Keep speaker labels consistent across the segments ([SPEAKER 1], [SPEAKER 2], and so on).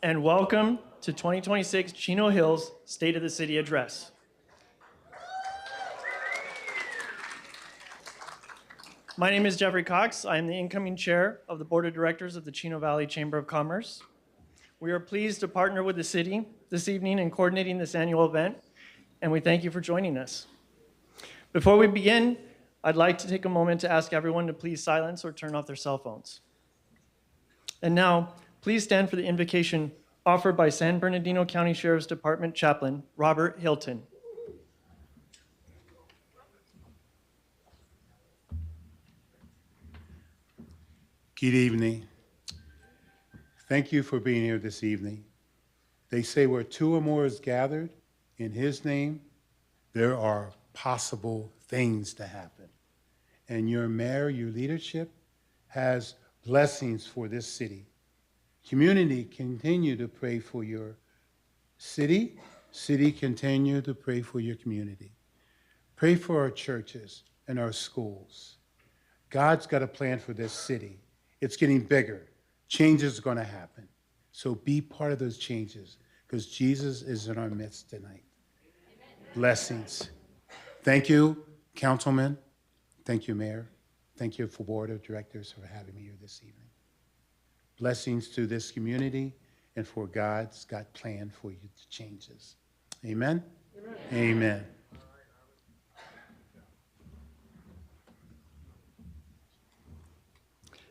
[SPEAKER 1] and welcome to 2026 Chino Hills State of the City Address. My name is Jeffrey Cox. I am the incoming chair of the Board of Directors of the Chino Valley Chamber of Commerce. We are pleased to partner with the city this evening in coordinating this annual event, and we thank you for joining us. Before we begin, I'd like to take a moment to ask everyone to please silence or turn off their cell phones. And now, please stand for the invocation offered by San Bernardino County Sheriff's Department Chaplain Robert Hilton.
[SPEAKER 2] Good evening. Thank you for being here this evening. They say where two or more is gathered in his name, there are possible things to happen. And your mayor, your leadership, has blessings for this city. Community, continue to pray for your city. City, continue to pray for your community. Pray for our churches and our schools. God's got a plan for this city. It's getting bigger. Changes are going to happen. So be part of those changes because Jesus is in our midst tonight. Amen. Blessings. Thank you, councilman. Thank you, mayor. Thank you for board of directors for having me here this evening. Blessings to this community and for God's got plan for you to changes. Amen? Amen. Amen.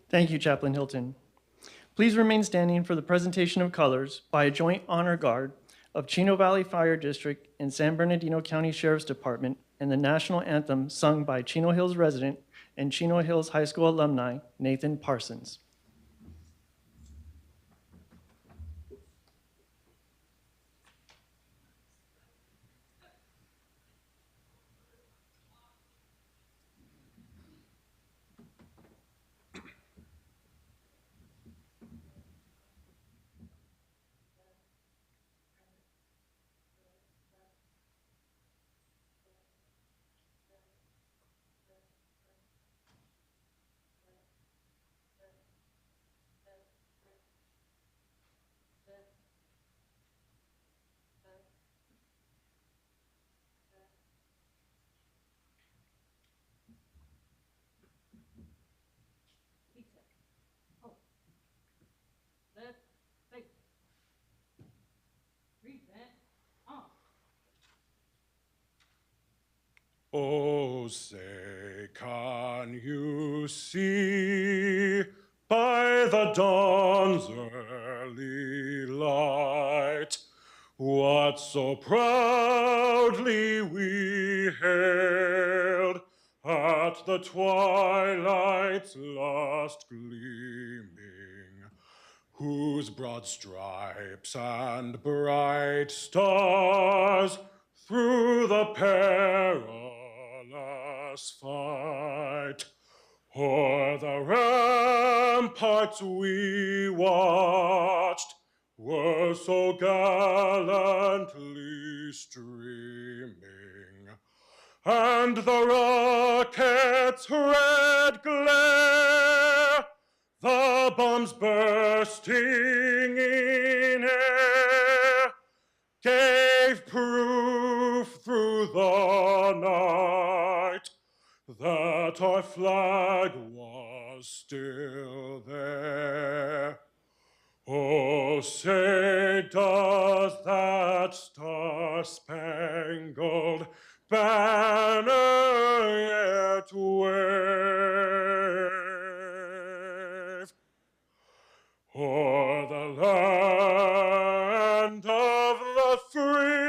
[SPEAKER 1] Thank you, Chaplain Hilton. Please remain standing for the presentation of colors by a joint honor guard of Chino Valley Fire District and San Bernardino County Sheriff's Department and the national anthem sung by Chino Hills resident and Chino Hills High School alumni, Nathan Parsons.
[SPEAKER 3] Oh, say, can you see by the dawn's early light what so proudly we hailed at the twilight's last gleaming, whose broad stripes and bright stars through the perilous fight o'er the ramparts we watched were so gallantly streaming, and the rocket's red glare, the bombs bursting in air, gave proof through the night that our flag was still there. Oh, say, does that star-spangled banner yet wave o'er the land of the free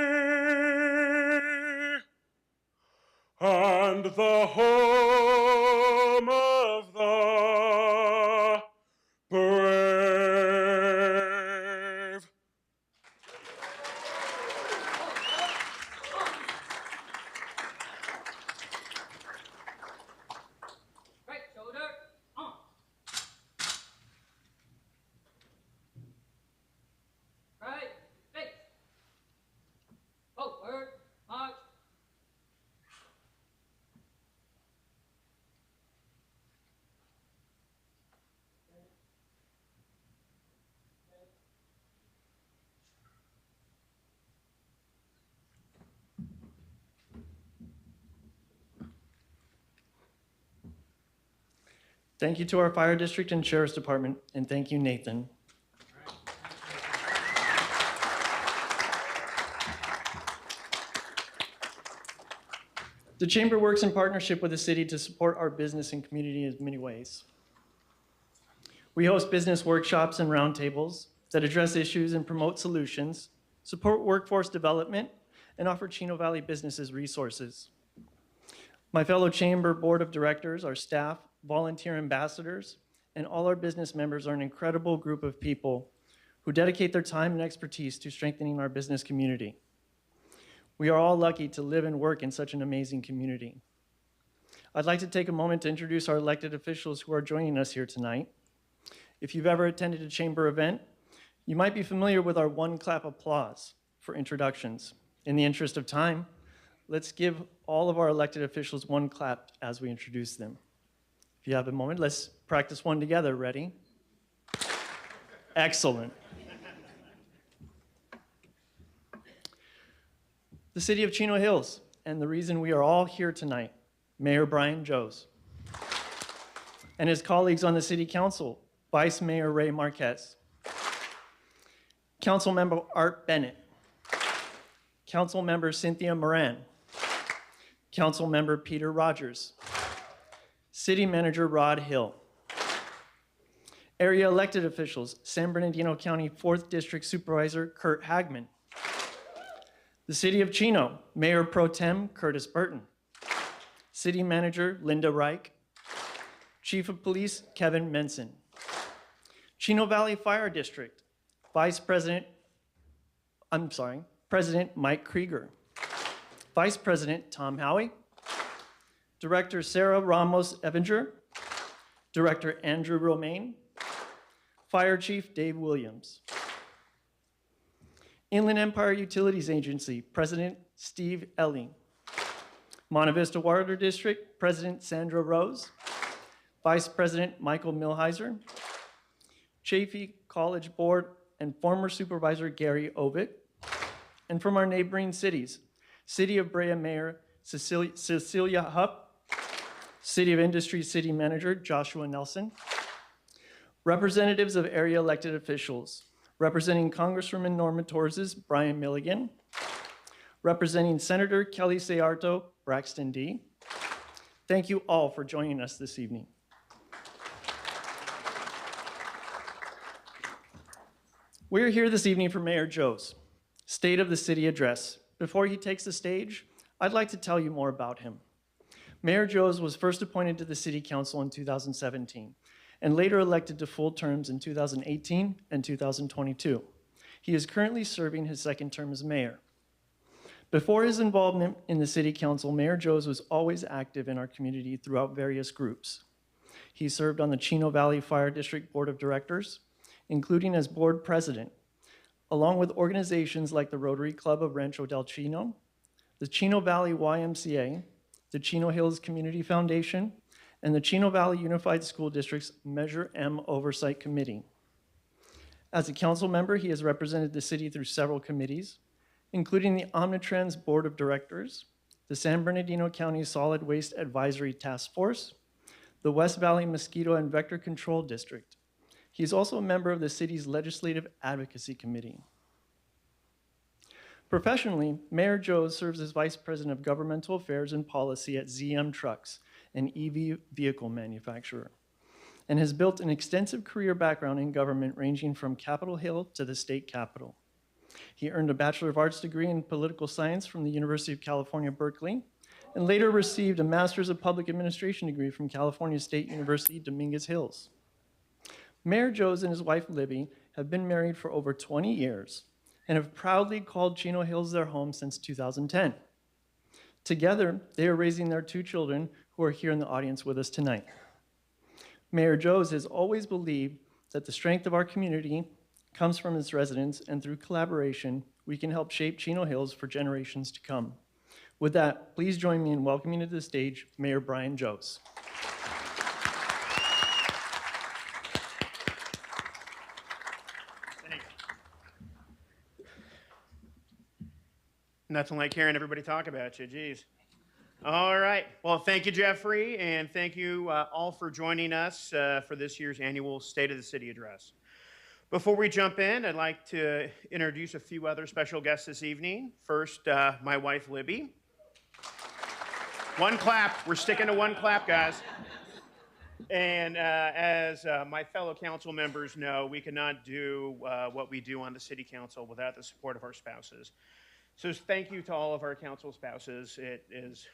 [SPEAKER 3] and the home of the brave?
[SPEAKER 1] Thank you to our Fire District and Sheriff's Department, and thank you, Nathan. The Chamber works in partnership with the city to support our business and community in many ways. We host business workshops and roundtables that address issues and promote solutions, support workforce development, and offer Chino Valley businesses resources. My fellow Chamber Board of Directors, our staff, volunteer ambassadors, and all our business members are an incredible group of people who dedicate their time and expertise to strengthening our business community. We are all lucky to live and work in such an amazing community. I'd like to take a moment to introduce our elected officials who are joining us here tonight. If you've ever attended a Chamber event, you might be familiar with our one clap applause for introductions. In the interest of time, let's give all of our elected officials one clap as we introduce them. If you have a moment, let's practice one together. Ready? Excellent. The City of Chino Hills, and the reason we are all here tonight, Mayor Brian Joes, and his colleagues on the City Council, Vice Mayor Ray Marquez, Councilmember Art Bennett, Councilmember Cynthia Moran, Councilmember Peter Rogers, City Manager Rod Hill, area elected officials, San Bernardino County 4th District Supervisor Kurt Hagman, the City of Chino, Mayor Pro Tem Curtis Burton, City Manager Linda Reich, Chief of Police Kevin Menson, Chino Valley Fire District, President Mike Krieger, Vice President Tom Howie, Director Sarah Ramos Evinger, Director Andrew Romaine, Fire Chief Dave Williams, Inland Empire Utilities Agency, President Steve Elling, Monte Vista Water District, President Sandra Rose, Vice President Michael Milheiser, Chaffee College Board and former Supervisor Gary Ovitt, and from our neighboring cities, City of Brea Mayor Cecilia Hupp, City of Industry City Manager Joshua Nelson, representatives of area elected officials, representing Congresswoman Norma Torres' Brian Milligan, representing Senator Kelly Sayarto, Braxton D. Thank you all for joining us this evening. We're here this evening for Mayor Joes' State of the City address. Before he takes the stage, I'd like to tell you more about him. Mayor Joes was first appointed to the City Council in 2017 and later elected to full terms in 2018 and 2022. He is currently serving his second term as mayor. Before his involvement in the City Council, Mayor Joes was always active in our community throughout various groups. He served on the Chino Valley Fire District Board of Directors, including as board president, along with organizations like the Rotary Club of Rancho del Chino, the Chino Valley YMCA, the Chino Hills Community Foundation, and the Chino Valley Unified School District's Measure M Oversight Committee. As a council member, he has represented the city through several committees, including the Omnitrans Board of Directors, the San Bernardino County Solid Waste Advisory Task Force, the West Valley Mosquito and Vector Control District. He is also a member of the city's Legislative Advocacy Committee. Professionally, Mayor Joes serves as Vice President of Governmental Affairs and Policy at ZM Trucks, an EV vehicle manufacturer, and has built an extensive career background in government ranging from Capitol Hill to the state capitol. He earned a Bachelor of Arts degree in Political Science from the University of California, Berkeley, and later received a Master's of Public Administration degree from California State University, Dominguez Hills. Mayor Joes and his wife, Libby, have been married for over 20 years and have proudly called Chino Hills their home since 2010. Together, they are raising their two children who are here in the audience with us tonight. Mayor Joes has always believed that the strength of our community comes from its residents, and through collaboration, we can help shape Chino Hills for generations to come. With that, please join me in welcoming to the stage Mayor Brian Joes.
[SPEAKER 4] Nothing like hearing everybody talk about you, geez. All right. Well, thank you, Jeffrey, and thank you all for joining us for this year's annual State of the City Address. Before we jump in, I'd like to introduce a few other special guests this evening. First, my wife, Libby. One clap. We're sticking to one clap, guys. And as my fellow council members know, we cannot do what we do on the city council without the support of our spouses. So thank you to all of our council spouses. It is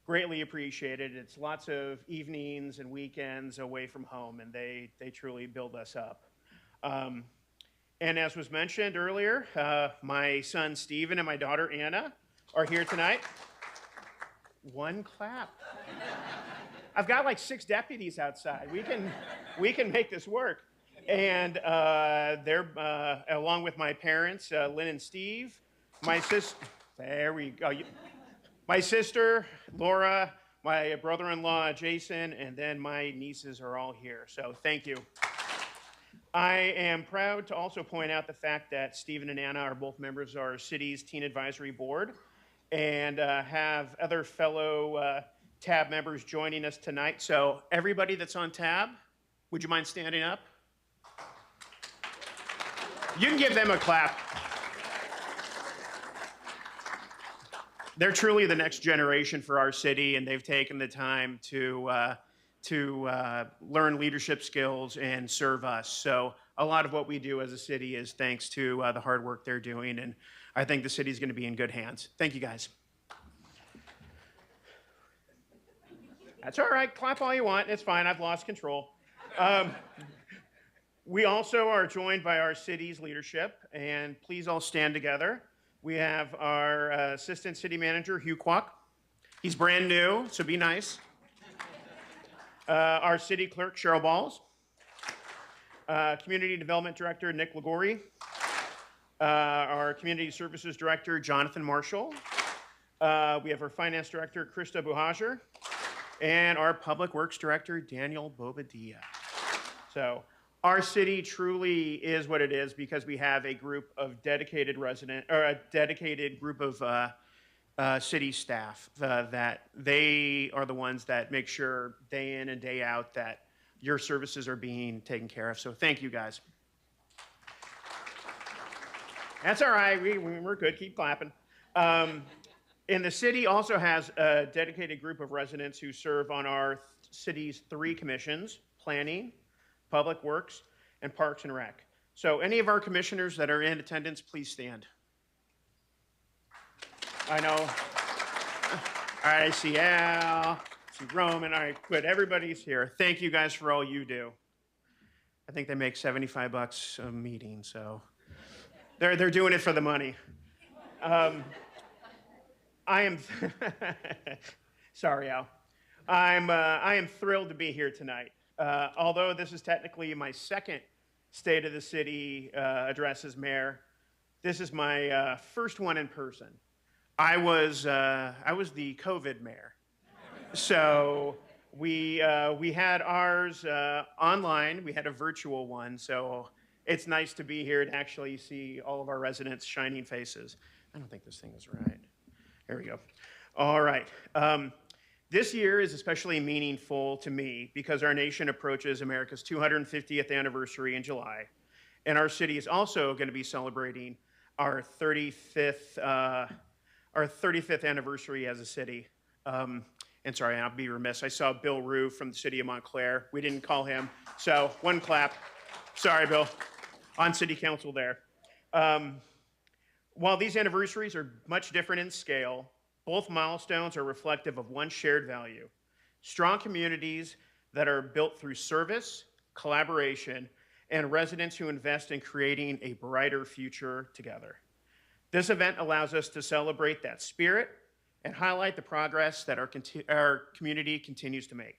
[SPEAKER 4] greatly appreciated. It's lots of evenings and weekends away from home, and they truly build us up. And as was mentioned earlier, my son Stephen and my daughter Anna are here tonight. One clap. I've got like 6 deputies outside. We can make this work. And they're along with my parents, Lynn and Steve, my sister. There we go. My sister, Laura, my brother-in-law, Jason, and then my nieces are all here. So thank you. I am proud to also point out the fact that Stephen and Anna are both members of our city's Teen Advisory Board and have other fellow TAB members joining us tonight. So everybody that's on TAB, would you mind standing up? You can give them a clap. They're truly the next generation for our city, and they've taken the time to learn leadership skills and serve us. So a lot of what we do as a city is thanks to the hard work they're doing, and I think the city's going to be in good hands. Thank you, guys. That's all right. Clap all you want. It's fine. I've lost control. We also are joined by our city's leadership, and please all stand together. We have our Assistant City Manager, Hugh Kwok. He's brand new, so be nice. Our City Clerk, Cheryl Balls. Community Development Director, Nick Ligori. Our Community Services Director, Jonathan Marshall. We have our Finance Director, Krista Buhajer. And our Public Works Director, Daniel Bobadilla. So our city truly is what it is because we have a group of dedicated a dedicated group of city staff that they are the ones that make sure day in and day out that your services are being taken care of. So thank you, guys. That's all right. We're good. Keep clapping. And the city also has a dedicated group of residents who serve on our city's 3 commissions: Planning, Public Works, and Parks and Rec. So any of our commissioners that are in attendance, please stand. I know. All right, I see Al, I see Roman. All right, good. Everybody's here. Thank you guys for all you do. I think they make $75 a meeting, so they're doing it for the money. I am sorry, Al. I am thrilled to be here tonight. Although this is technically my second State of the City address as mayor, this is my first one in person. I was the COVID mayor, so we had ours online. We had a virtual one, so it's nice to be here to actually see all of our residents' shining faces. I don't think this thing is right. There we go. All right. This year is especially meaningful to me because our nation approaches America's 250th anniversary in July, and our city is also going to be celebrating our 35th anniversary as a city. And sorry, I'll be remiss. I saw Bill Rue from the city of Montclair. We didn't call him, so one clap. Sorry, Bill, on city council there. While these anniversaries are much different in scale, both milestones are reflective of one shared value: strong communities that are built through service, collaboration, and residents who invest in creating a brighter future together. This event allows us to celebrate that spirit and highlight the progress that our community continues to make.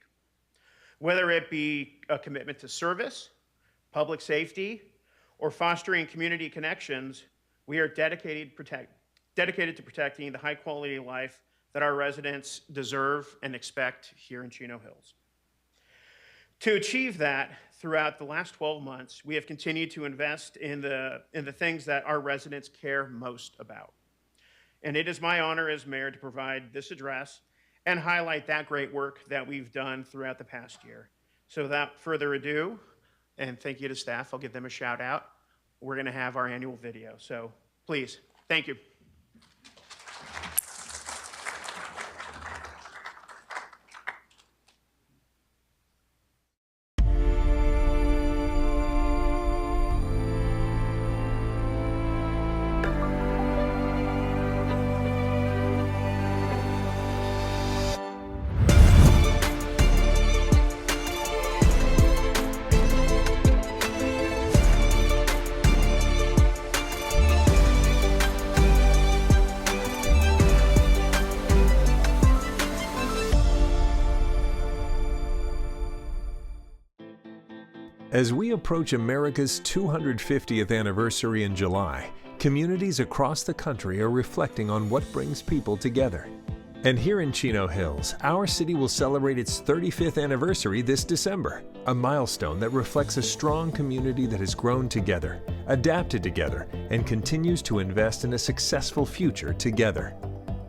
[SPEAKER 4] Whether it be a commitment to service, public safety, or fostering community connections, we are dedicated to protecting the high quality of life that our residents deserve and expect here in Chino Hills. To achieve that, throughout the last 12 months, we have continued to invest in the things that our residents care most about. And it is my honor as mayor to provide this address and highlight that great work that we've done throughout the past year. So without further ado, and thank you to staff, I'll give them a shout out. We're going to have our annual video. So please, thank you.
[SPEAKER 5] As we approach America's 250th anniversary in July, communities across the country are reflecting on what brings people together. And here in Chino Hills, our city will celebrate its 35th anniversary this December, a milestone that reflects a strong community that has grown together, adapted together, and continues to invest in a successful future together.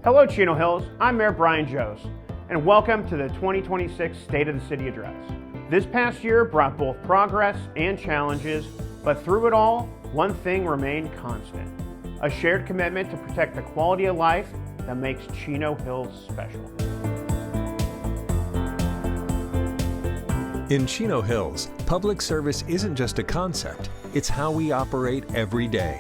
[SPEAKER 4] Hello, Chino Hills. I'm Mayor Brian Jose, and welcome to the 2026 State of the City Address. This past year brought both progress and challenges, but through it all, one thing remained constant: a shared commitment to protect the quality of life that makes Chino Hills special.
[SPEAKER 5] In Chino Hills, public service isn't just a concept, it's how we operate every day.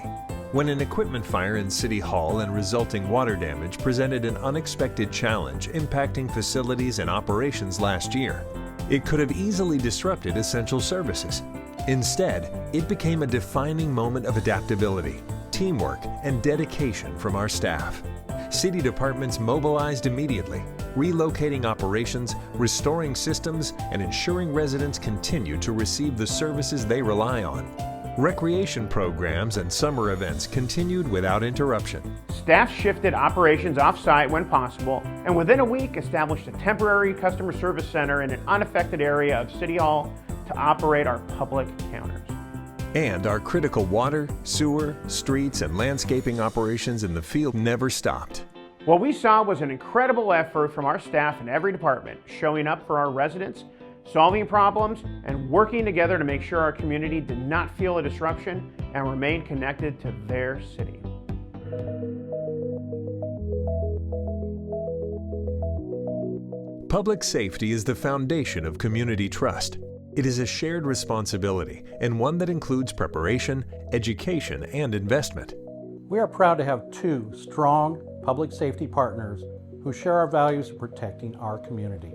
[SPEAKER 5] When an equipment fire in City Hall and resulting water damage presented an unexpected challenge impacting facilities and operations last year, it could have easily disrupted essential services. Instead, it became a defining moment of adaptability, teamwork, and dedication from our staff. City departments mobilized immediately, relocating operations, restoring systems, and ensuring residents continue to receive the services they rely on. Recreation programs and summer events continued without interruption.
[SPEAKER 4] Staff shifted operations off-site when possible, and within a week established a temporary customer service center in an unaffected area of City Hall to operate our public counters.
[SPEAKER 5] And our critical water, sewer, streets, and landscaping operations in the field never stopped.
[SPEAKER 4] What we saw was an incredible effort from our staff in every department, showing up for our residents, solving problems, and working together to make sure our community did not feel a disruption and remain connected to their city.
[SPEAKER 5] Public safety is the foundation of community trust. It is a shared responsibility, and one that includes preparation, education, and investment.
[SPEAKER 6] We are proud to have two strong public safety partners who share our values of protecting our community.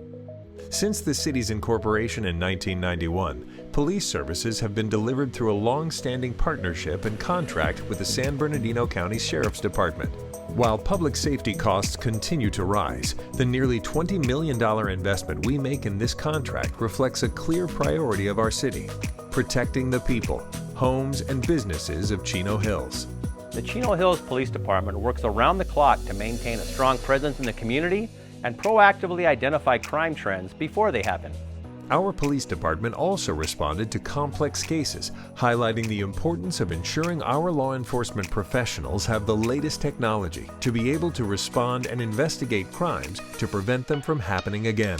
[SPEAKER 5] Since the city's incorporation in 1991, police services have been delivered through a long-standing partnership and contract with the San Bernardino County Sheriff's Department. While public safety costs continue to rise, the nearly $20 million investment we make in this contract reflects a clear priority of our city: protecting the people, homes, and businesses of Chino Hills.
[SPEAKER 7] The Chino Hills Police Department works around the clock to maintain a strong presence in the community and proactively identify crime trends before they happen.
[SPEAKER 5] Our police department also responded to complex cases, highlighting the importance of ensuring our law enforcement professionals have the latest technology to be able to respond and investigate crimes to prevent them from happening again.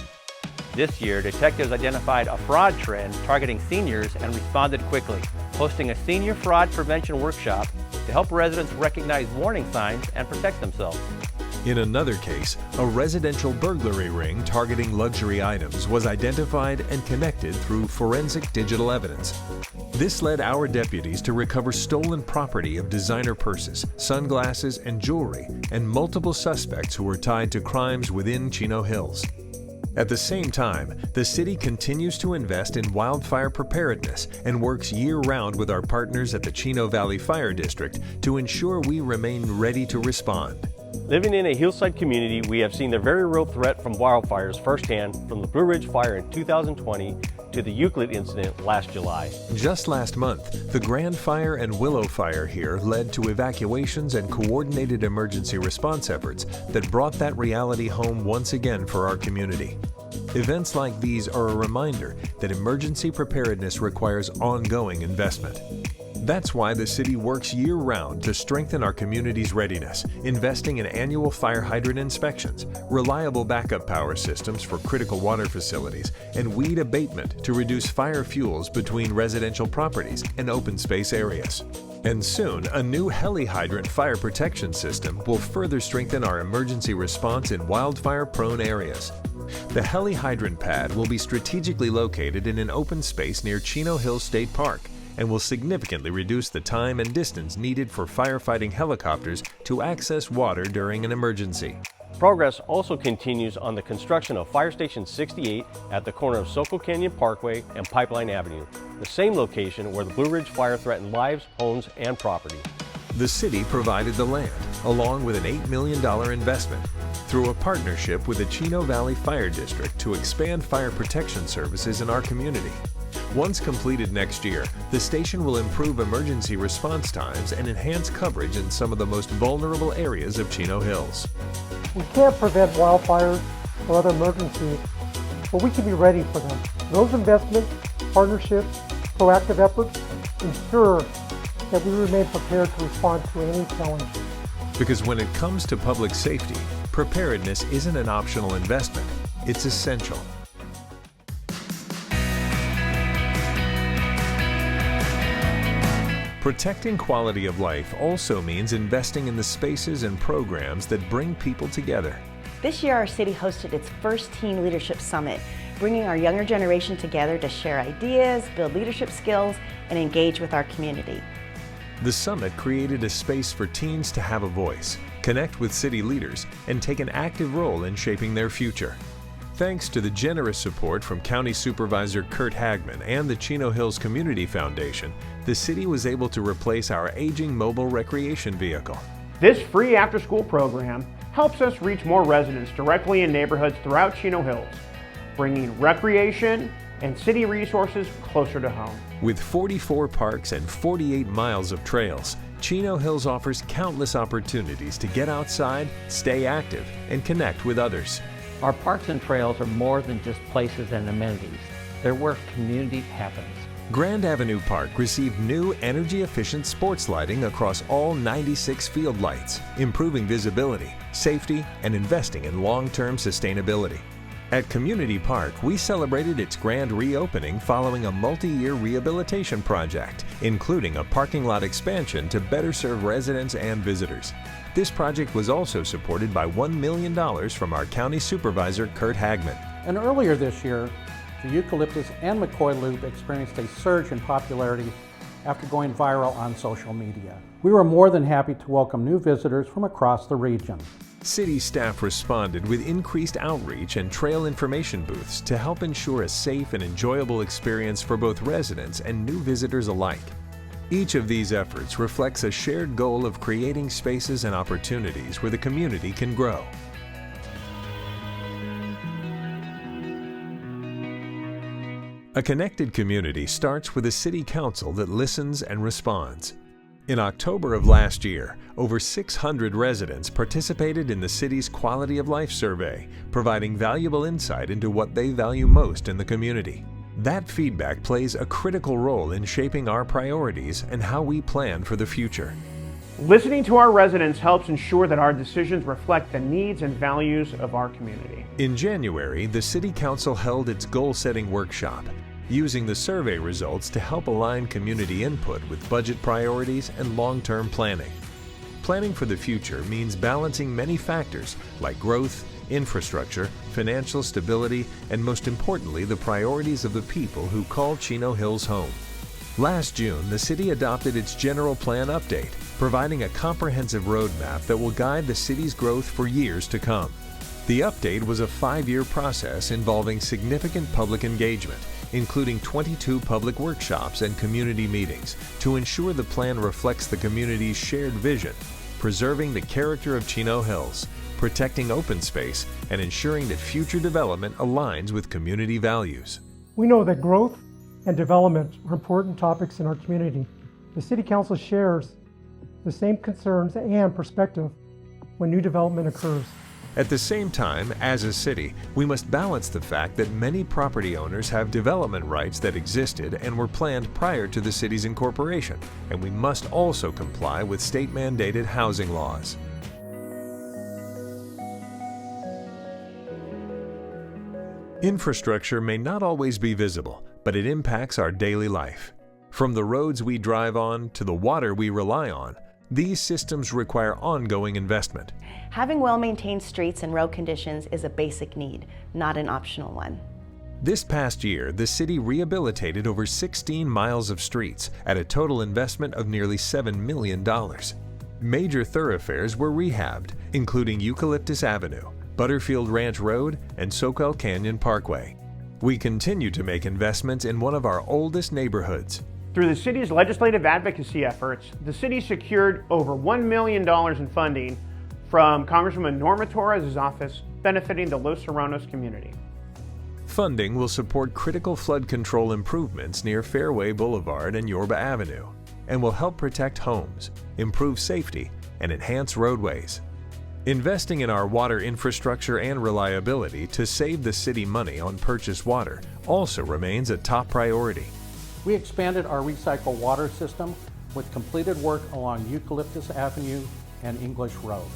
[SPEAKER 7] This year, detectives identified a fraud trend targeting seniors and responded quickly, hosting a senior fraud prevention workshop to help residents recognize warning signs and protect themselves.
[SPEAKER 5] In another case, a residential burglary ring targeting luxury items was identified and connected through forensic digital evidence. This led our deputies to recover stolen property of designer purses, sunglasses, and jewelry, and multiple suspects who were tied to crimes within Chino Hills. At the same time, the city continues to invest in wildfire preparedness and works year-round with our partners at the Chino Valley Fire District to ensure we remain ready to respond.
[SPEAKER 8] Living in a hillside community, we have seen the very real threat from wildfires firsthand, from the Blue Ridge Fire in 2020 to the Euclid incident last July.
[SPEAKER 5] Just last month, the Grand Fire and Willow Fire here led to evacuations and coordinated emergency response efforts that brought that reality home once again for our community. Events like these are a reminder that emergency preparedness requires ongoing investment. That's why the city works year-round to strengthen our community's readiness, investing in annual fire hydrant inspections, reliable backup power systems for critical water facilities, and weed abatement to reduce fire fuels between residential properties and open space areas. And soon, a new heli hydrant fire protection system will further strengthen our emergency response in wildfire-prone areas. The heli hydrant pad will be strategically located in an open space near Chino Hills State Park and will significantly reduce the time and distance needed for firefighting helicopters to access water during an emergency.
[SPEAKER 8] Progress also continues on the construction of Fire Station 68 at the corner of Soco Canyon Parkway and Pipeline Avenue, the same location where the Blue Ridge fire threatened lives, homes, and property.
[SPEAKER 5] The city provided the land, along with an $8 million investment, through a partnership with the Chino Valley Fire District to expand fire protection services in our community. Once completed next year, the station will improve emergency response times and enhance coverage in some of the most vulnerable areas of Chino Hills.
[SPEAKER 9] We can't prevent wildfires or other emergencies, but we can be ready for them. Those investments, partnerships, proactive efforts ensure that we remain prepared to respond to any challenge.
[SPEAKER 5] Because when it comes to public safety, preparedness isn't an optional investment, it's essential. Protecting quality of life also means investing in the spaces and programs that bring people together.
[SPEAKER 10] This year, our city hosted its first Teen Leadership Summit, bringing our younger generation together to share ideas, build leadership skills, and engage with our community.
[SPEAKER 5] The summit created a space for teens to have a voice, connect with city leaders, and take an active role in shaping their future. Thanks to the generous support from County Supervisor Kurt Hagman and the Chino Hills Community Foundation, the city was able to replace our aging mobile recreation vehicle.
[SPEAKER 4] This free after-school program helps us reach more residents directly in neighborhoods throughout Chino Hills, bringing recreation and city resources closer to home.
[SPEAKER 5] With 44 parks and 48 miles of trails, Chino Hills offers countless opportunities to get outside, stay active, and connect with others.
[SPEAKER 11] Our parks and trails are more than just places and amenities. They're where community happens.
[SPEAKER 5] Grand Avenue Park received new energy-efficient sports lighting across all 96 field lights, improving visibility, safety, and investing in long-term sustainability. At Community Park, we celebrated its grand reopening following a multi-year rehabilitation project, including a parking lot expansion to better serve residents and visitors. This project was also supported by $1 million from our County Supervisor, Kurt Hagman.
[SPEAKER 6] And earlier this year, the Eucalyptus and McCoy Loop experienced a surge in popularity after going viral on social media. We were more than happy to welcome new visitors from across the region.
[SPEAKER 5] City staff responded with increased outreach and trail information booths to help ensure a safe and enjoyable experience for both residents and new visitors alike. Each of these efforts reflects a shared goal of creating spaces and opportunities where the community can grow. A connected community starts with a city council that listens and responds. In October of last year, over 600 residents participated in the city's Quality of Life Survey, providing valuable insight into what they value most in the community. That feedback plays a critical role in shaping our priorities and how we plan for the future.
[SPEAKER 4] Listening to our residents helps ensure that our decisions reflect the needs and values of our community.
[SPEAKER 5] In January, the City Council held its goal-setting workshop, using the survey results to help align community input with budget priorities and long-term planning. Planning for the future means balancing many factors like growth, infrastructure, financial stability, and most importantly, the priorities of the people who call Chino Hills home. Last June, the city adopted its general plan update, providing a comprehensive roadmap that will guide the city's growth for years to come. The update was a 5-year process involving significant public engagement, including 22 public workshops and community meetings, to ensure the plan reflects the community's shared vision, preserving the character of Chino Hills, protecting open space, and ensuring that future development aligns with community values.
[SPEAKER 9] We know that growth and development are important topics in our community. The City Council shares the same concerns and perspective when new development occurs.
[SPEAKER 5] At the same time, as a city, we must balance the fact that many property owners have development rights that existed and were planned prior to the city's incorporation, and we must also comply with state-mandated housing laws. Infrastructure may not always be visible, but it impacts our daily life. From the roads we drive on to the water we rely on, these systems require ongoing investment.
[SPEAKER 10] Having well-maintained streets and road conditions is a basic need, not an optional one.
[SPEAKER 5] This past year, the city rehabilitated over 16 miles of streets at a total investment of nearly $7 million. Major thoroughfares were rehabbed, including Eucalyptus Avenue, Butterfield Ranch Road, and Soquel Canyon Parkway. We continue to make investments in one of our oldest neighborhoods.
[SPEAKER 4] Through the city's legislative advocacy efforts, the city secured over $1 million in funding from Congresswoman Norma Torres' office, benefiting the Los Serranos community.
[SPEAKER 5] Funding will support critical flood control improvements near Fairway Boulevard and Yorba Avenue, and will help protect homes, improve safety, and enhance roadways. Investing in our water infrastructure and reliability to save the city money on purchased water also remains a top priority.
[SPEAKER 6] We expanded our recycled water system with completed work along Eucalyptus Avenue and English Road.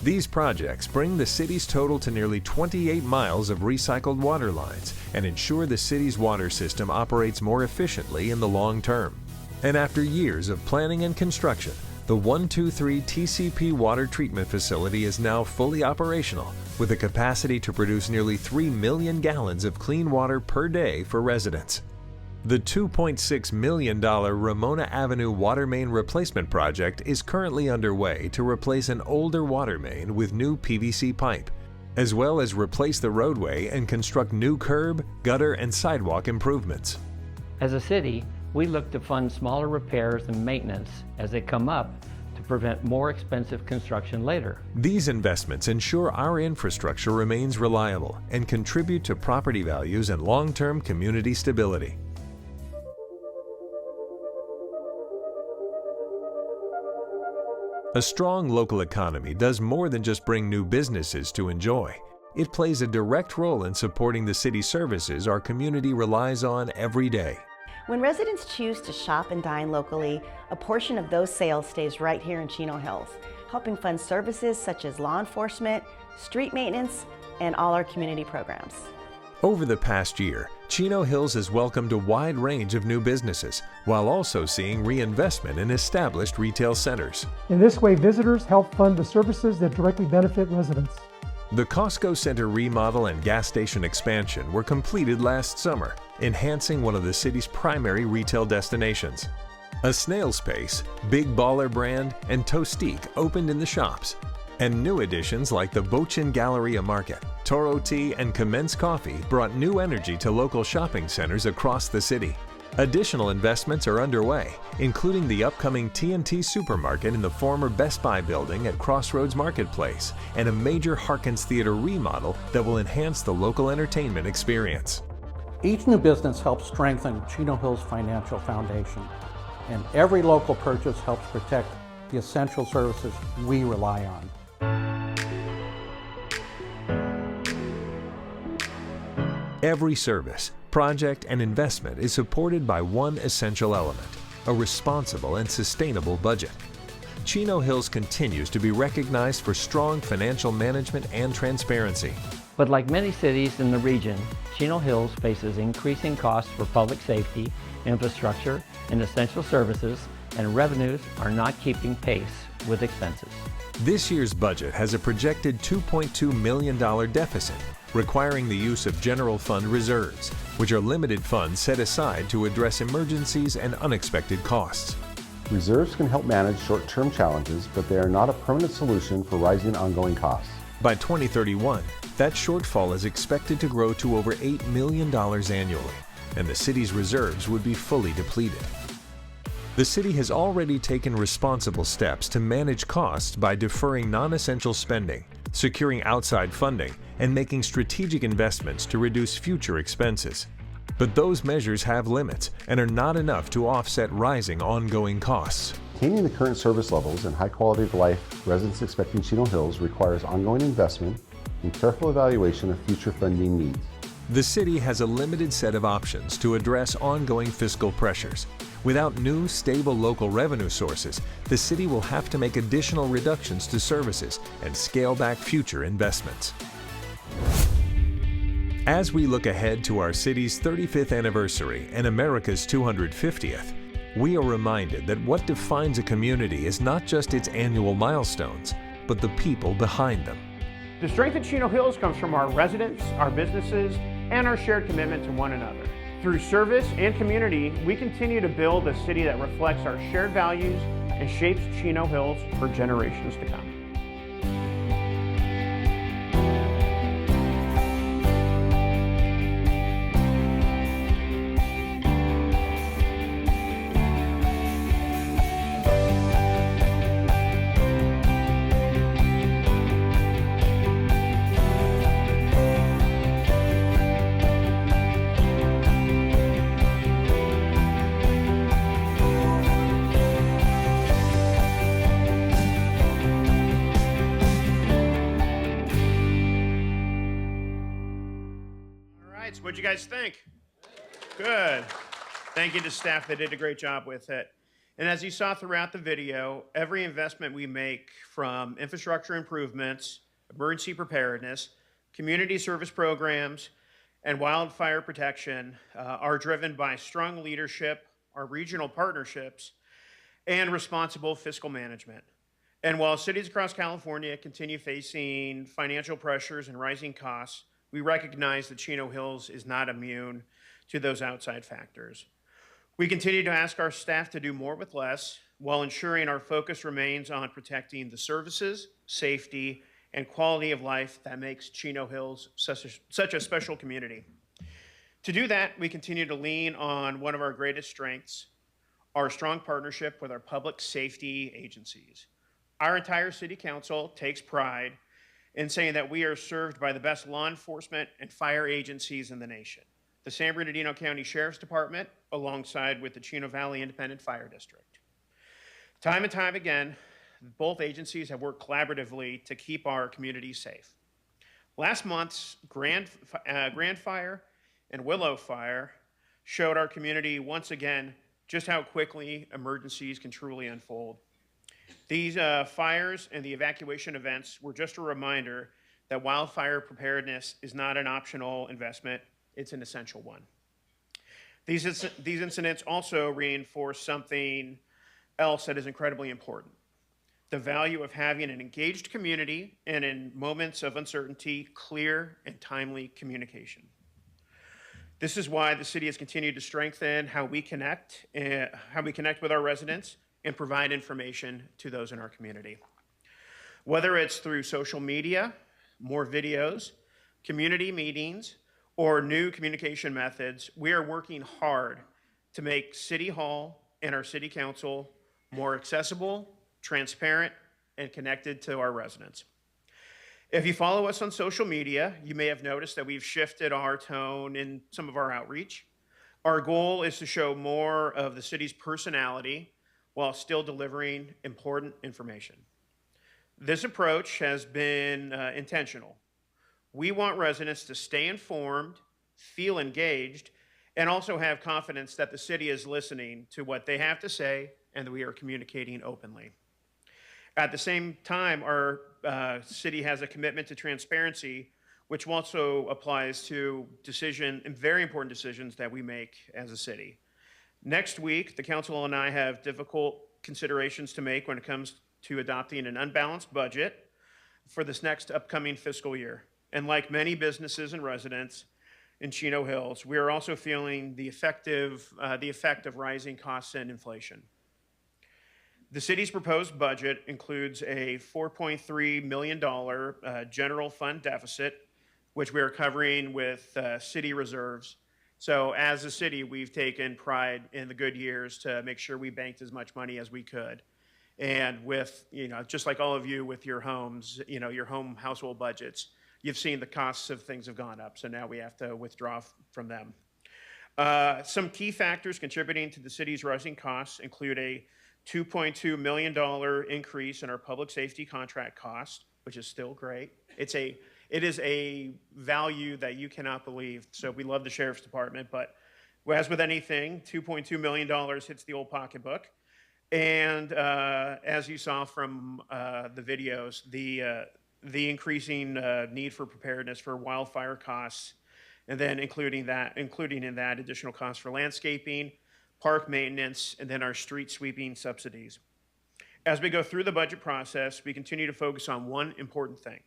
[SPEAKER 5] These projects bring the city's total to nearly 28 miles of recycled water lines and ensure the city's water system operates more efficiently in the long term. And after years of planning and construction, the 123 TCP water treatment facility is now fully operational with a capacity to produce nearly 3 million gallons of clean water per day for residents. The $2.6 million Ramona Avenue water main replacement project is currently underway to replace an older water main with new PVC pipe, as well as replace the roadway and construct new curb, gutter, and sidewalk improvements.
[SPEAKER 11] As a city, we look to fund smaller repairs and maintenance as they come up to prevent more expensive construction later.
[SPEAKER 5] These investments ensure our infrastructure remains reliable and contribute to property values and long-term community stability. A strong local economy does more than just bring new businesses to enjoy. It plays a direct role in supporting the city services our community relies on every day.
[SPEAKER 10] When residents choose to shop and dine locally, a portion of those sales stays right here in Chino Hills, helping fund services such as law enforcement, street maintenance, and all our community programs.
[SPEAKER 5] Over the past year, Chino Hills has welcomed a wide range of new businesses, while also seeing reinvestment in established retail centers.
[SPEAKER 9] In this way, visitors help fund the services that directly benefit residents.
[SPEAKER 5] The Costco Center remodel and gas station expansion were completed last summer, enhancing one of the city's primary retail destinations. A Snail's Pace, Big Baller Brand, and Toastique opened in the shops, and new additions like the Bochin Galleria Market, Toro Tea, and Commence Coffee brought new energy to local shopping centers across the city. Additional investments are underway, including the upcoming TNT supermarket in the former Best Buy building at Crossroads Marketplace, and a major Harkins Theater remodel that will enhance the local entertainment experience.
[SPEAKER 6] Each new business helps strengthen Chino Hills' financial foundation, and every local purchase helps protect the essential services we rely on.
[SPEAKER 5] Every service, project, and investment is supported by one essential element: a responsible and sustainable budget. Chino Hills continues to be recognized for strong financial management and transparency.
[SPEAKER 11] But like many cities in the region, Chino Hills faces increasing costs for public safety, infrastructure, and essential services, and revenues are not keeping pace with expenses.
[SPEAKER 5] This year's budget has a projected $2.2 million deficit, requiring the use of general fund reserves, which are limited funds set aside to address emergencies and unexpected costs.
[SPEAKER 12] Reserves can help manage short-term challenges, but they are not a permanent solution for rising ongoing costs.
[SPEAKER 5] By 2031, that shortfall is expected to grow to over $8 million annually, and the city's reserves would be fully depleted. The city has already taken responsible steps to manage costs by deferring non-essential spending, securing outside funding, and making strategic investments to reduce future expenses. But those measures have limits and are not enough to offset rising ongoing costs.
[SPEAKER 12] Maintaining the current service levels and high quality of life residents expect in Chino Hills requires ongoing investment and careful evaluation of future funding needs.
[SPEAKER 5] The city has a limited set of options to address ongoing fiscal pressures. Without new, stable local revenue sources, the city will have to make additional reductions to services and scale back future investments. As we look ahead to our city's 35th anniversary and America's 250th, we are reminded that what defines a community is not just its annual milestones, but the people behind them.
[SPEAKER 4] The strength of Chino Hills comes from our residents, our businesses, and our shared commitment to one another. Through service and community, we continue to build a city that reflects our shared values and shapes Chino Hills for generations to come. What'd you guys think? Good. Thank you to staff. They did a great job with it. And as you saw throughout the video, every investment we make, from infrastructure improvements, emergency preparedness, community service programs, and wildfire protection are driven by strong leadership, our regional partnerships, and responsible fiscal management. And while cities across California continue facing financial pressures and rising costs, we recognize that Chino Hills is not immune to those outside factors. We continue to ask our staff to do more with less, while ensuring our focus remains on protecting the services, safety, and quality of life that makes Chino Hills such a special community. To do that, we continue to lean on one of our greatest strengths, our strong partnership with our public safety agencies. Our entire city council takes pride in saying that we are served by the best law enforcement and fire agencies in the nation. The San Bernardino County Sheriff's Department, alongside with the Chino Valley Independent Fire District. Time and time again, both agencies have worked collaboratively to keep our community safe. Last month's Grand Fire and Willow Fire showed our community once again just how quickly emergencies can truly unfold. These fires and the evacuation events were just a reminder that wildfire preparedness is not an optional investment, it's an essential one. These incidents also reinforce something else that is incredibly important: the value of having an engaged community, and in moments of uncertainty, clear and timely communication. This is why the city has continued to strengthen how we connect with our residents and provide information to those in our community. Whether it's through social media, more videos, community meetings, or new communication methods, we are working hard to make City Hall and our City Council more accessible, transparent, and connected to our residents. If you follow us on social media, you may have noticed that we've shifted our tone in some of our outreach. Our goal is to show more of the city's personality while still delivering important information. This approach has been intentional. We want residents to stay informed, feel engaged, and also have confidence that the city is listening to what they have to say and that we are communicating openly. At the same time, our city has a commitment to transparency, which also applies to very important decisions that we make as a city. Next week, the council and I have difficult considerations to make when it comes to adopting an unbalanced budget for this next upcoming fiscal year. And like many businesses and residents in Chino Hills, we are also feeling the effect of rising costs and inflation. The city's proposed budget includes a $4.3 million general fund deficit, which we are covering with city reserves. So as a city, we've taken pride in the good years to make sure we banked as much money as we could. And with, just like all of you with your homes, your home household budgets, you've seen the costs of things have gone up. So now we have to withdraw from them. Some key factors contributing to the city's rising costs include a $2.2 million increase in our public safety contract cost, which is still great. It's It is a value that you cannot believe. So we love the Sheriff's Department, but as with anything, $2.2 million hits the old pocketbook. And as you saw from the videos, the increasing need for preparedness for wildfire costs, and then including in that additional costs for landscaping, park maintenance, and then our street sweeping subsidies. As we go through the budget process, we continue to focus on one important thing.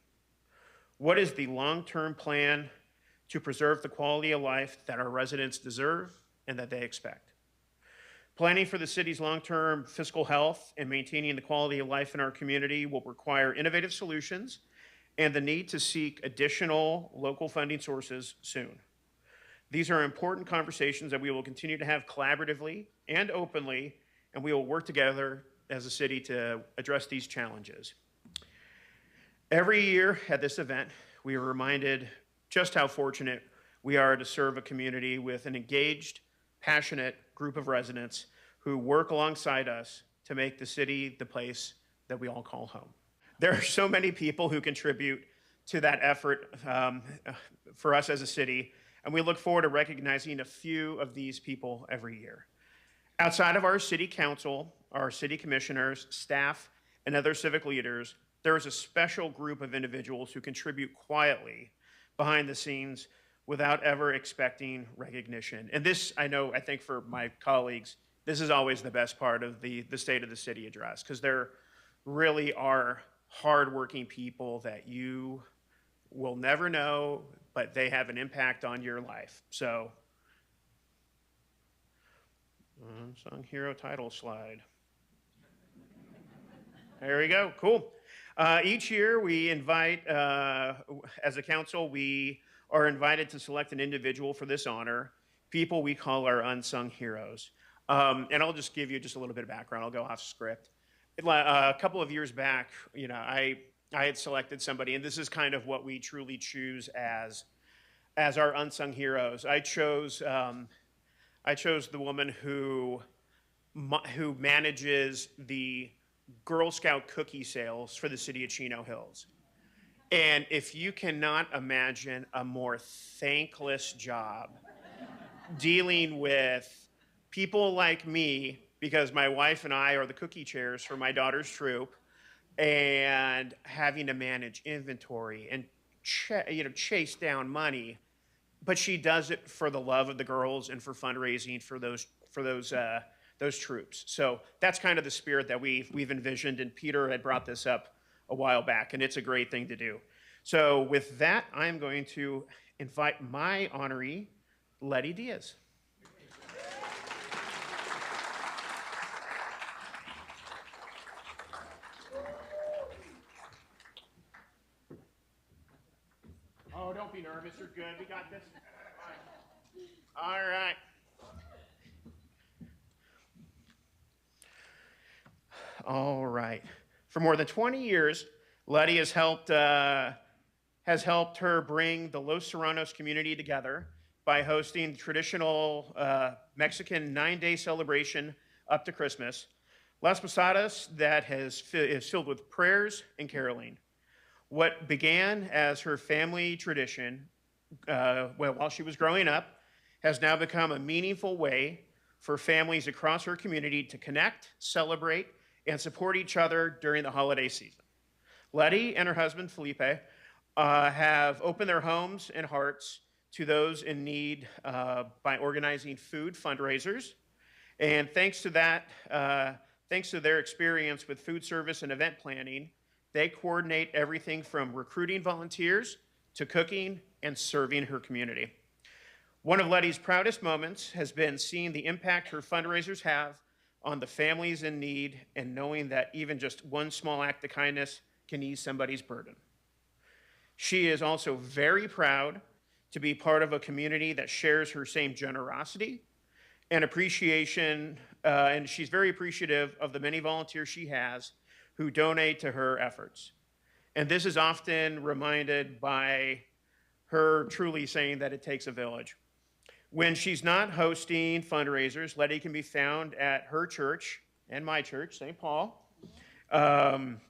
[SPEAKER 4] What is the long-term plan to preserve the quality of life that our residents deserve and that they expect? Planning for the city's long-term fiscal health and maintaining the quality of life in our community will require innovative solutions and the need to seek additional local funding sources soon. These are important conversations that we will continue to have collaboratively and openly, and we will work together as a city to address these challenges. Every year at this event, we are reminded just how fortunate we are to serve a community with an engaged, passionate group of residents who work alongside us to make the city the place that we all call home. There are so many people who contribute to that effort for us as a city, and we look forward to recognizing a few of these people every year. Outside of our city council, our city commissioners, staff, and other civic leaders, there is a special group of individuals who contribute quietly behind the scenes without ever expecting recognition. And this, I think for my colleagues, this is always the best part of the State of the City address, because there really are hardworking people that you will never know, but they have an impact on your life. So, Unsung Hero title slide. There we go, cool. Each year we invite, as a council, we are invited to select an individual for this honor, people we call our unsung heroes. And I'll just give you just a little bit of background. I'll go off script. A couple of years back, I had selected somebody, and this is kind of what we truly choose as our unsung heroes. I chose the woman who manages the Girl Scout cookie sales for the city of Chino Hills. And if you cannot imagine a more thankless job dealing with people like me, because my wife and I are the cookie chairs for my daughter's troop, and having to manage inventory and chase down money, but she does it for the love of the girls and for fundraising for those troops. So that's kind of the spirit that we've envisioned, and Peter had brought this up a while back, and it's a great thing to do. So with that, I'm going to invite my honoree, Letty Diaz. Oh, don't be nervous. You're good. We got this. All right. All right. For more than 20 years, Letty has helped her bring the Los Serranos community together by hosting the traditional Mexican 9-day celebration up to Christmas. Las Posadas that is filled with prayers and caroling. What began as her family tradition while she was growing up has now become a meaningful way for families across her community to connect, celebrate, and support each other during the holiday season. Letty and her husband, Felipe, have opened their homes and hearts to those in need by organizing food fundraisers. And thanks to their experience with food service and event planning, they coordinate everything from recruiting volunteers to cooking and serving her community. One of Letty's proudest moments has been seeing the impact her fundraisers have on the families in need, and knowing that even just one small act of kindness can ease somebody's burden. She is also very proud to be part of a community that shares her same generosity and appreciation, and she's very appreciative of the many volunteers she has who donate to her efforts. And this is often reminded by her truly saying that it takes a village. When she's not hosting fundraisers, Letty can be found at her church and my church, St. Paul, passing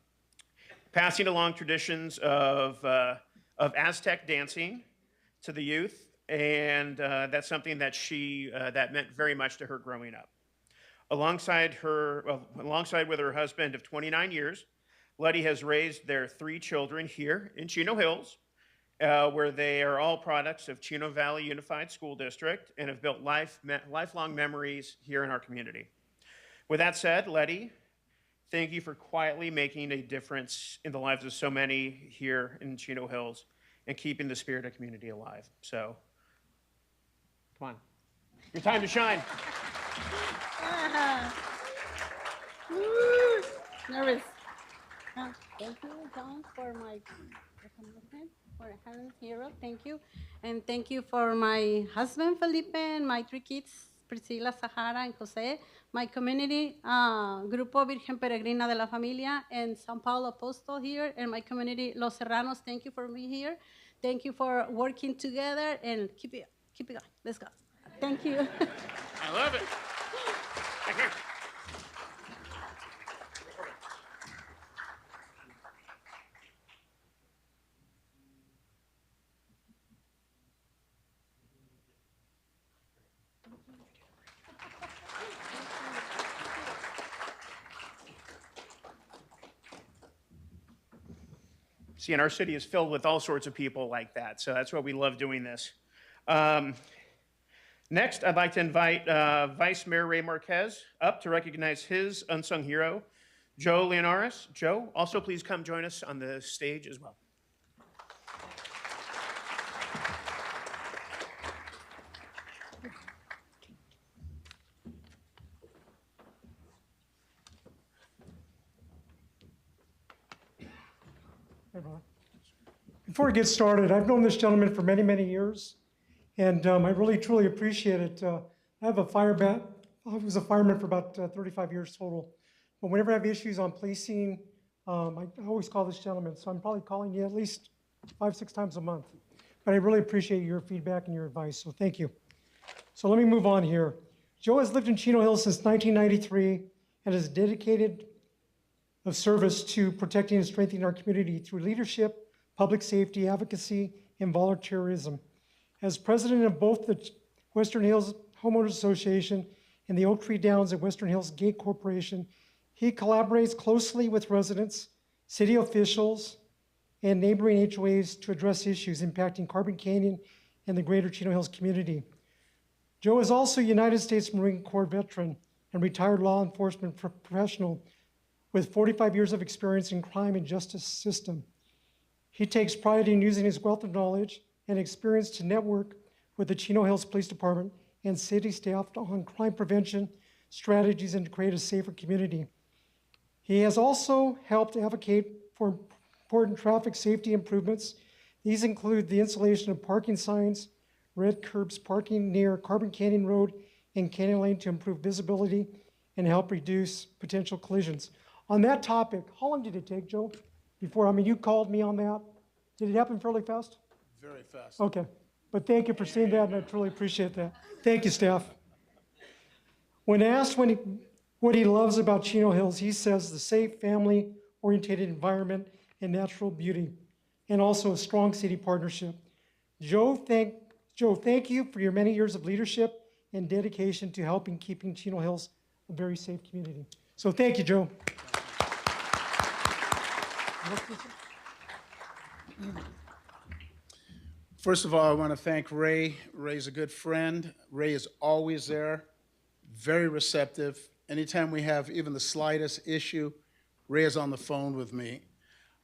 [SPEAKER 4] along traditions of of Aztec dancing to the youth, and that's something that that meant very much to her growing up. Alongside with her husband of 29 years, Letty has raised their 3 children here in Chino Hills, where they are all products of Chino Valley Unified School District and have built lifelong memories here in our community. With that said, Letty, thank you for quietly making a difference in the lives of so many here in Chino Hills and keeping the spirit of community alive. So, come on. Your time to shine.
[SPEAKER 13] Nervous. Thank you, John, for my recognition for Unsung Heroes. Thank you. And thank you for my husband, Felipe, and my 3 kids, Priscila, Sahara, and Jose. My community, Grupo Virgen Peregrina de la Familia, and San Paulo Apostol here, and my community, Los Serranos. Thank you for being here. Thank you for working together, and keep it going. Let's go. Thank you.
[SPEAKER 4] I love it. Thank you. See, and our city is filled with all sorts of people like that, so that's why we love doing this. Next, I'd like to invite Vice Mayor Ray Marquez up to recognize his unsung hero, Joe Leonaris. Joe, also please come join us on the stage as well.
[SPEAKER 9] Before I get started, I've known this gentleman for many, many years, and I really, truly appreciate it. I have a I was a fireman for about 35 years total. But whenever I have issues on policing, I always call this gentleman. So I'm probably calling you at least 5, 6 times a month. But I really appreciate your feedback and your advice, so thank you. So let me move on here. Joe has lived in Chino Hills since 1993 and is dedicated of service to protecting and strengthening our community through leadership, public safety, advocacy, and volunteerism. As president of both the Western Hills Homeowners Association and the Oak Tree Downs and Western Hills Gate Corporation, he collaborates closely with residents, city officials, and neighboring HOAs to address issues impacting Carbon Canyon and the greater Chino Hills community. Joe is also a United States Marine Corps veteran and retired law enforcement professional with 45 years of experience in crime and justice system. He takes pride in using his wealth of knowledge and experience to network with the Chino Hills Police Department and city staff on crime prevention strategies and to create a safer community. He has also helped advocate for important traffic safety improvements. These include the installation of parking signs, red curbs parking near Carbon Canyon Road and Canyon Lane to improve visibility and help reduce potential collisions. On that topic, how long did it take, Joe? You called me on that. Did it happen fairly fast?
[SPEAKER 3] Very fast.
[SPEAKER 9] Okay, but thank you for seeing that, and I truly appreciate that. Thank you, staff. When asked what he loves about Chino Hills, he says the safe, family-oriented environment and natural beauty, and also a strong city partnership. Joe, thank you for your many years of leadership and dedication to helping keeping Chino Hills a very safe community. So thank you, Joe.
[SPEAKER 3] First of all, I want to thank Ray. Ray's a good friend. Ray is always there, very receptive. Anytime we have even the slightest issue, Ray is on the phone with me.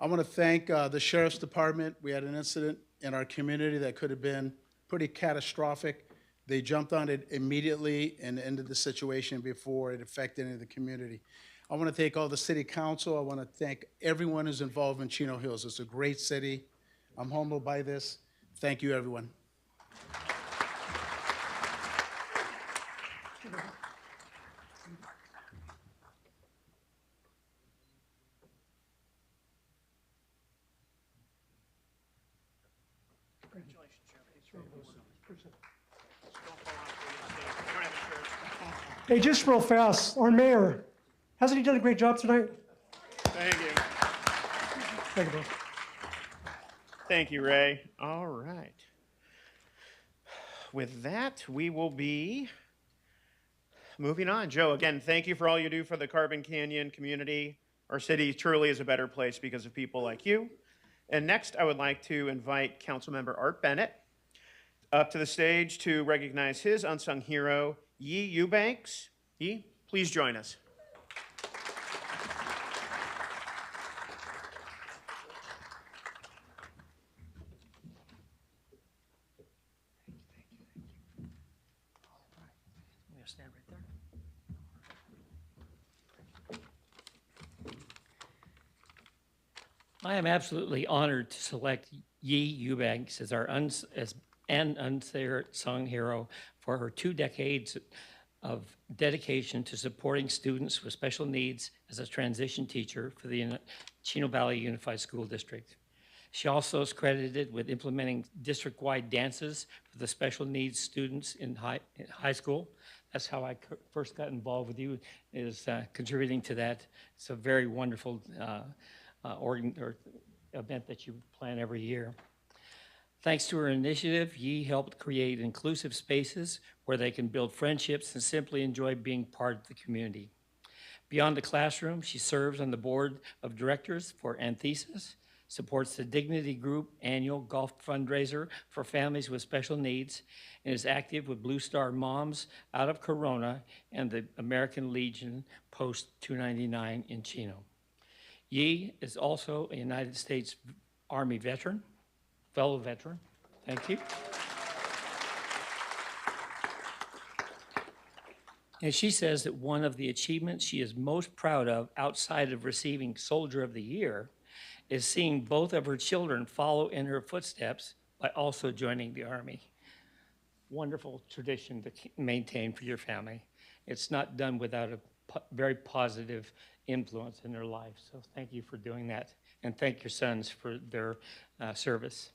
[SPEAKER 3] I want to thank the Sheriff's Department. We had an incident in our community that could have been pretty catastrophic. They jumped on it immediately and ended the situation before it affected any of the community. I want to thank all the city council. I want to thank everyone who's involved in Chino Hills. It's a great city. I'm humbled by this. Thank you, everyone.
[SPEAKER 9] Hey, just real fast, our mayor, hasn't he done a great job tonight?
[SPEAKER 4] Thank you.
[SPEAKER 9] Thank you, bro.
[SPEAKER 4] Thank you, Ray. All right. With that, we will be moving on. Joe, again, thank you for all you do for the Carbon Canyon community. Our city truly is a better place because of people like you. And next, I would like to invite Councilmember Art Bennett up to the stage to recognize his unsung hero, Yee Eubanks. Yee, please join us.
[SPEAKER 14] Stand right there. I am absolutely honored to select Yee Eubanks as our unsung hero for her 2 decades of dedication to supporting students with special needs as a transition teacher for the Chino Valley Unified School District. She also is credited with implementing district-wide dances for the special needs students in high school. That's how I first got involved with you, is contributing to that. It's a very wonderful event that you plan every year. Thanks to her initiative, Yee helped create inclusive spaces where they can build friendships and simply enjoy being part of the community. Beyond the classroom, she serves on the board of directors for Anthesis, supports the Dignity Group annual golf fundraiser for families with special needs, and is active with Blue Star Moms out of Corona and the American Legion Post 299 in Chino. Yee is also a United States Army veteran, fellow veteran. Thank you. And she says that one of the achievements she is most proud of outside of receiving Soldier of the Year is seeing both of her children follow in her footsteps by also joining the Army. Wonderful tradition to maintain for your family. It's not done without a very positive influence in their life. So thank you for doing that. And thank your sons for their service.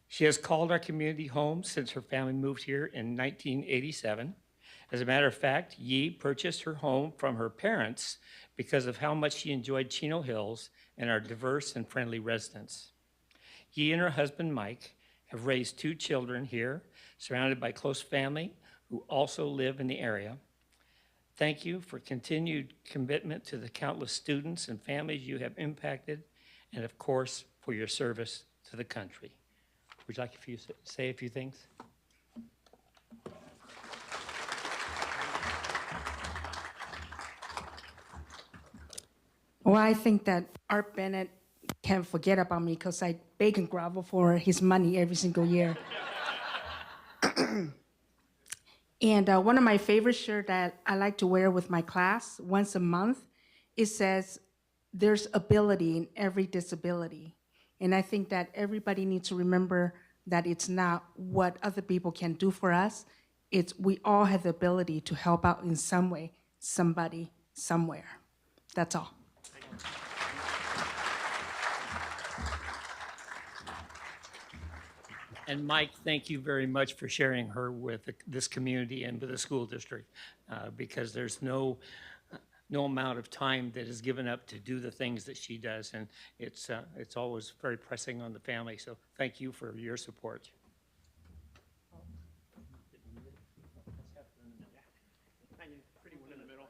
[SPEAKER 14] She has called our community home since her family moved here in 1987. As a matter of fact, Yee purchased her home from her parents because of how much she enjoyed Chino Hills and our diverse and friendly residents. Yee and her husband, Mike, have raised 2 children here, surrounded by close family who also live in the area. Thank you for continued commitment to the countless students and families you have impacted, and of course, for your service to the country. Would you like to say a few things?
[SPEAKER 15] Well, I think that Art Bennett can't forget about me because I bake and grovel for his money every single year. And one of my favorite shirts that I like to wear with my class once a month, it says, "There's ability in every disability." And I think that everybody needs to remember that it's not what other people can do for us. It's we all have the ability to help out in some way, somebody, somewhere. That's all.
[SPEAKER 14] And Mike, thank you very much for sharing her with this community and with the school district, because there's no amount of time that is given up to do the things that she does, and it's always very pressing on the family. So thank you for your support.
[SPEAKER 4] Pretty one in the middle.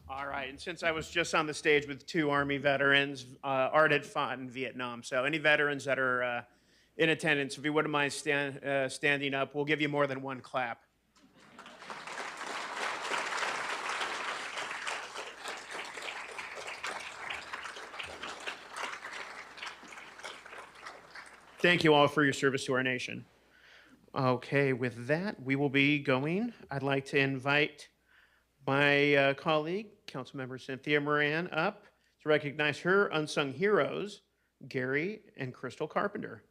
[SPEAKER 4] All right, and since I was just on the stage with 2 Army veterans, Art had fought in Vietnam. So any veterans that are in attendance, if you wouldn't mind standing up, we'll give you more than 1 clap. Thank you all for your service to our nation. Okay, with that, we will be going. I'd like to invite my colleague, Councilmember Cynthia Moran, up to recognize her unsung heroes, Gary and Crystal Carpenter.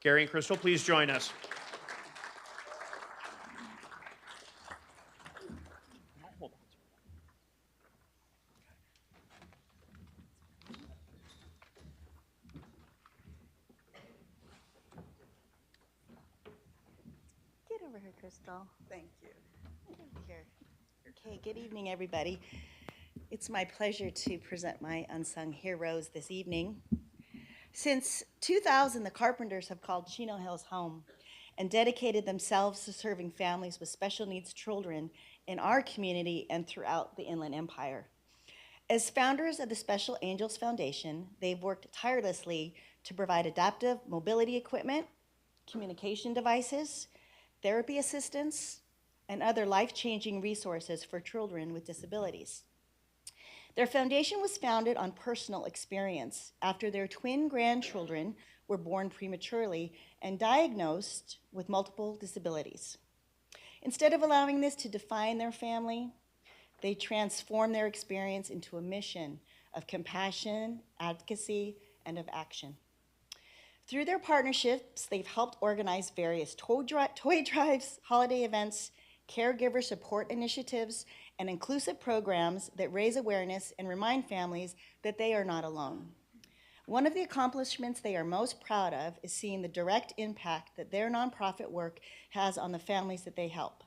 [SPEAKER 4] Gary and Crystal, please join us.
[SPEAKER 10] over here, Crystal. Thank you. Over here. Okay, good evening, everybody. It's my pleasure to present my Unsung Heroes this evening. Since 2000, the Carpenters have called Chino Hills home and dedicated themselves to serving families with special needs children in our community and throughout the Inland Empire. As founders of the Special Angels Foundation, they've worked tirelessly to provide adaptive mobility equipment, communication devices, therapy assistance, and other life-changing resources for children with disabilities. Their foundation was founded on personal experience after their twin grandchildren were born prematurely and diagnosed with multiple disabilities. Instead of allowing this to define their family, they transformed their experience into a mission of compassion, advocacy, and of action. Through their partnerships, they've helped organize various toy drives, holiday events, caregiver support initiatives, and inclusive programs that raise awareness and remind families that they are not alone. One of the accomplishments they are most proud of is seeing the direct impact that their nonprofit work has on the families that they help,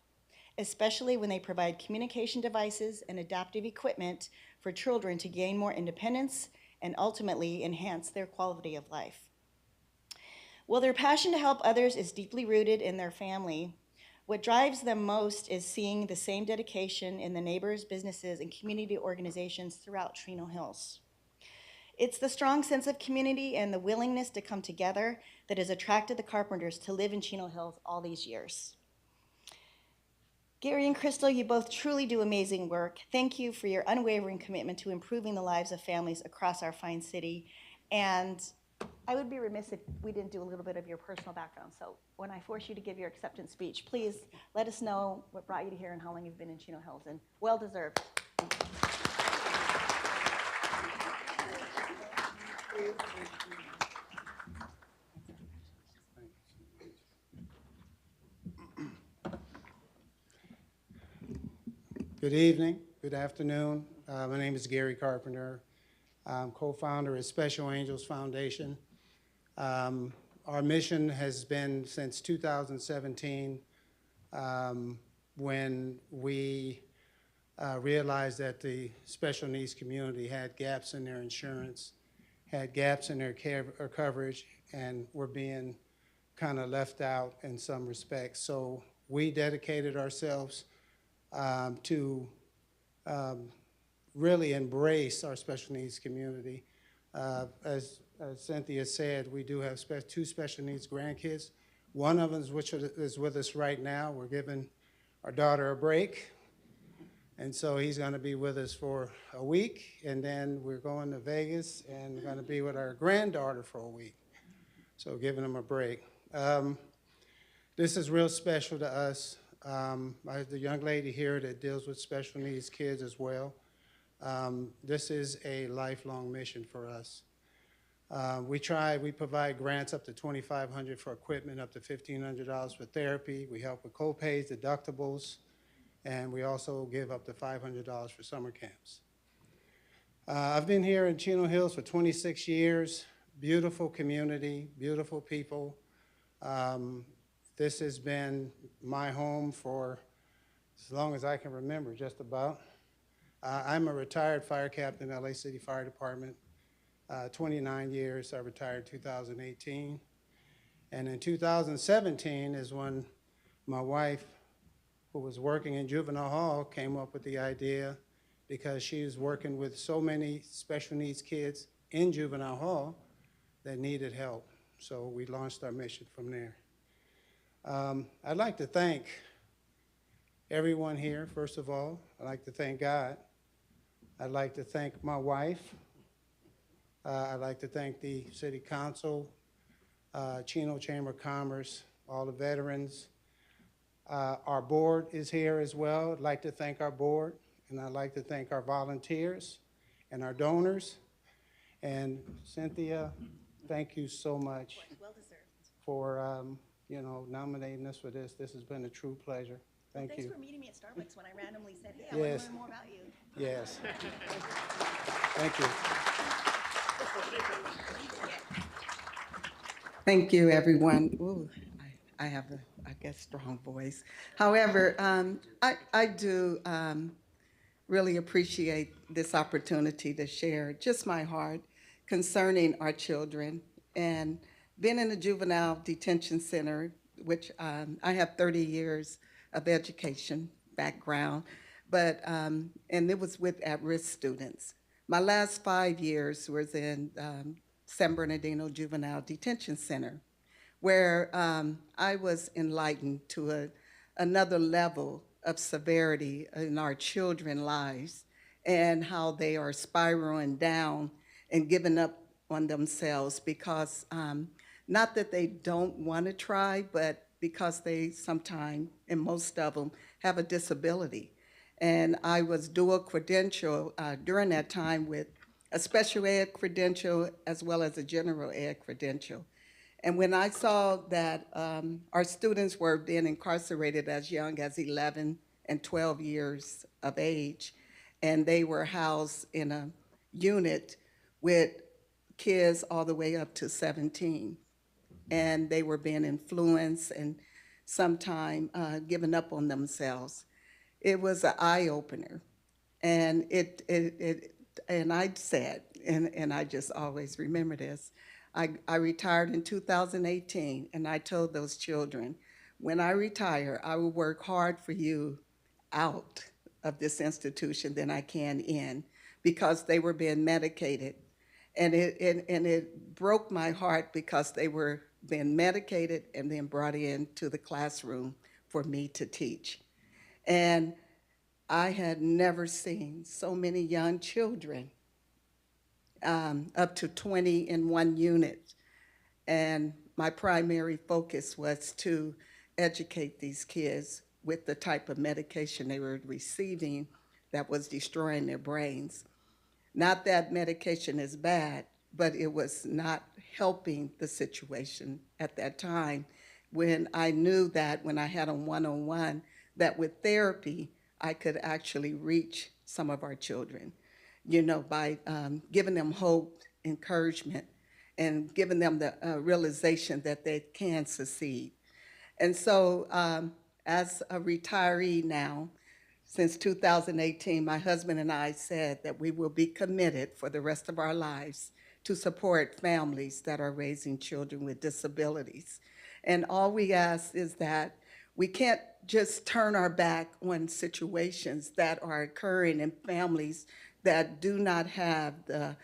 [SPEAKER 10] especially when they provide communication devices and adaptive equipment for children to gain more independence and ultimately enhance their quality of life. While their passion to help others is deeply rooted in their family, what drives them most is seeing the same dedication in the neighbors, businesses, and community organizations throughout Chino Hills. It's the strong sense of community and the willingness to come together that has attracted the Carpenters to live in Chino Hills all these years. Gary and Crystal, you both truly do amazing work. Thank you for your unwavering commitment to improving the lives of families across our fine city. And I would be remiss if we didn't do a little bit of your personal background. So when I force you to give your acceptance speech, please let us know what brought you here and how long you've been in Chino Hills, and well deserved.
[SPEAKER 16] Good evening, good afternoon. My name is Gary Carpenter. I'm co-founder of Special Angels Foundation. Our mission has been since 2017 when we realized that the special needs community had gaps in their insurance, had gaps in their care or coverage, and were being kind of left out in some respects. So we dedicated ourselves to really embrace our special needs community. As Cynthia said, we do have two special needs grandkids. One of them is with us right now. We're giving our daughter a break. And so he's going to be with us for a week. And then we're going to Vegas and going to be with our granddaughter for a week. So giving them a break. This is real special to us. The young lady here that deals with special needs kids as well. This is a lifelong mission for us. We provide grants up to $2,500 for equipment, up to $1,500 for therapy. We help with co-pays, deductibles, and we also give up to $500 for summer camps. I've been here in Chino Hills for 26 years. Beautiful community, beautiful people. This has been my home for as long as I can remember, just about. I'm a retired fire captain in LA City Fire Department, 29 years. I retired 2018. And in 2017 is when my wife, who was working in juvenile hall, came up with the idea because she was working with so many special needs kids in juvenile hall that needed help. So we launched our mission from there. I'd like to thank everyone here, first of all. I'd like to thank God. I'd like to thank my wife. I'd like to thank the City Council, Chino Chamber of Commerce, all the veterans. Our board is here as well. I'd like to thank our board, and I'd like to thank our volunteers and our donors. And Cynthia, thank you so much for nominating us for this. This has been a true pleasure. Thank you.
[SPEAKER 10] Thanks for meeting me at Starbucks when I randomly said, hey, I want to learn more about you.
[SPEAKER 16] Yes. Thank you.
[SPEAKER 17] Thank you, everyone. Ooh, I guess, strong voice. However, I do really appreciate this opportunity to share just my heart concerning our children. And being in a juvenile detention center, which I have 30 years of education background, but and it was with at-risk students. My last 5 years was in San Bernardino Juvenile Detention Center, where I was enlightened to another level of severity in our children's lives and how they are spiraling down and giving up on themselves because not that they don't want to try, but because they sometimes, and most of them, have a disability. And I was dual credential during that time with a special ed credential as well as a general ed credential. And when I saw that our students were being incarcerated as young as 11 and 12 years of age, and they were housed in a unit with kids all the way up to 17, and they were being influenced and sometimes giving up on themselves. It was an eye-opener. And and I said, and I just always remember this, I retired in 2018, and I told those children, when I retire, I will work hard for you out of this institution than I can in, because they were being medicated. And it broke my heart because they were being medicated and then brought into the classroom for me to teach. And I had never seen so many young children, up to 20 in one unit. And my primary focus was to educate these kids with the type of medication they were receiving that was destroying their brains. Not that medication is bad, but it was not helping the situation at that time, when I knew that when I had them one-on-one, that with therapy, I could actually reach some of our children, you know, by giving them hope, encouragement, and giving them the realization that they can succeed. And so as a retiree now, since 2018, my husband and I said that we will be committed for the rest of our lives to support families that are raising children with disabilities. And all we ask is that we can't just turn our back on situations that are occurring in families that do not have the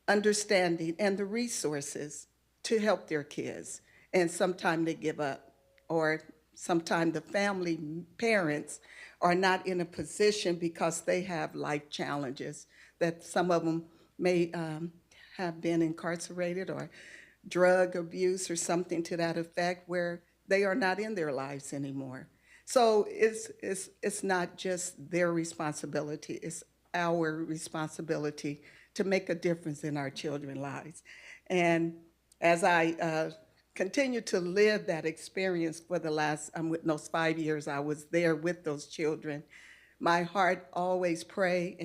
[SPEAKER 17] understanding and the resources to help their kids. And sometimes they give up, or sometimes the family parents are not in a position because they have life challenges, that some of them may have been incarcerated or drug abuse or something to that effect, where they are not in their lives anymore. So it's not just their responsibility, it's our responsibility to make a difference in our children's lives. And as I continue to live that experience for the last, with those 5 years I was there with those children, my heart always pray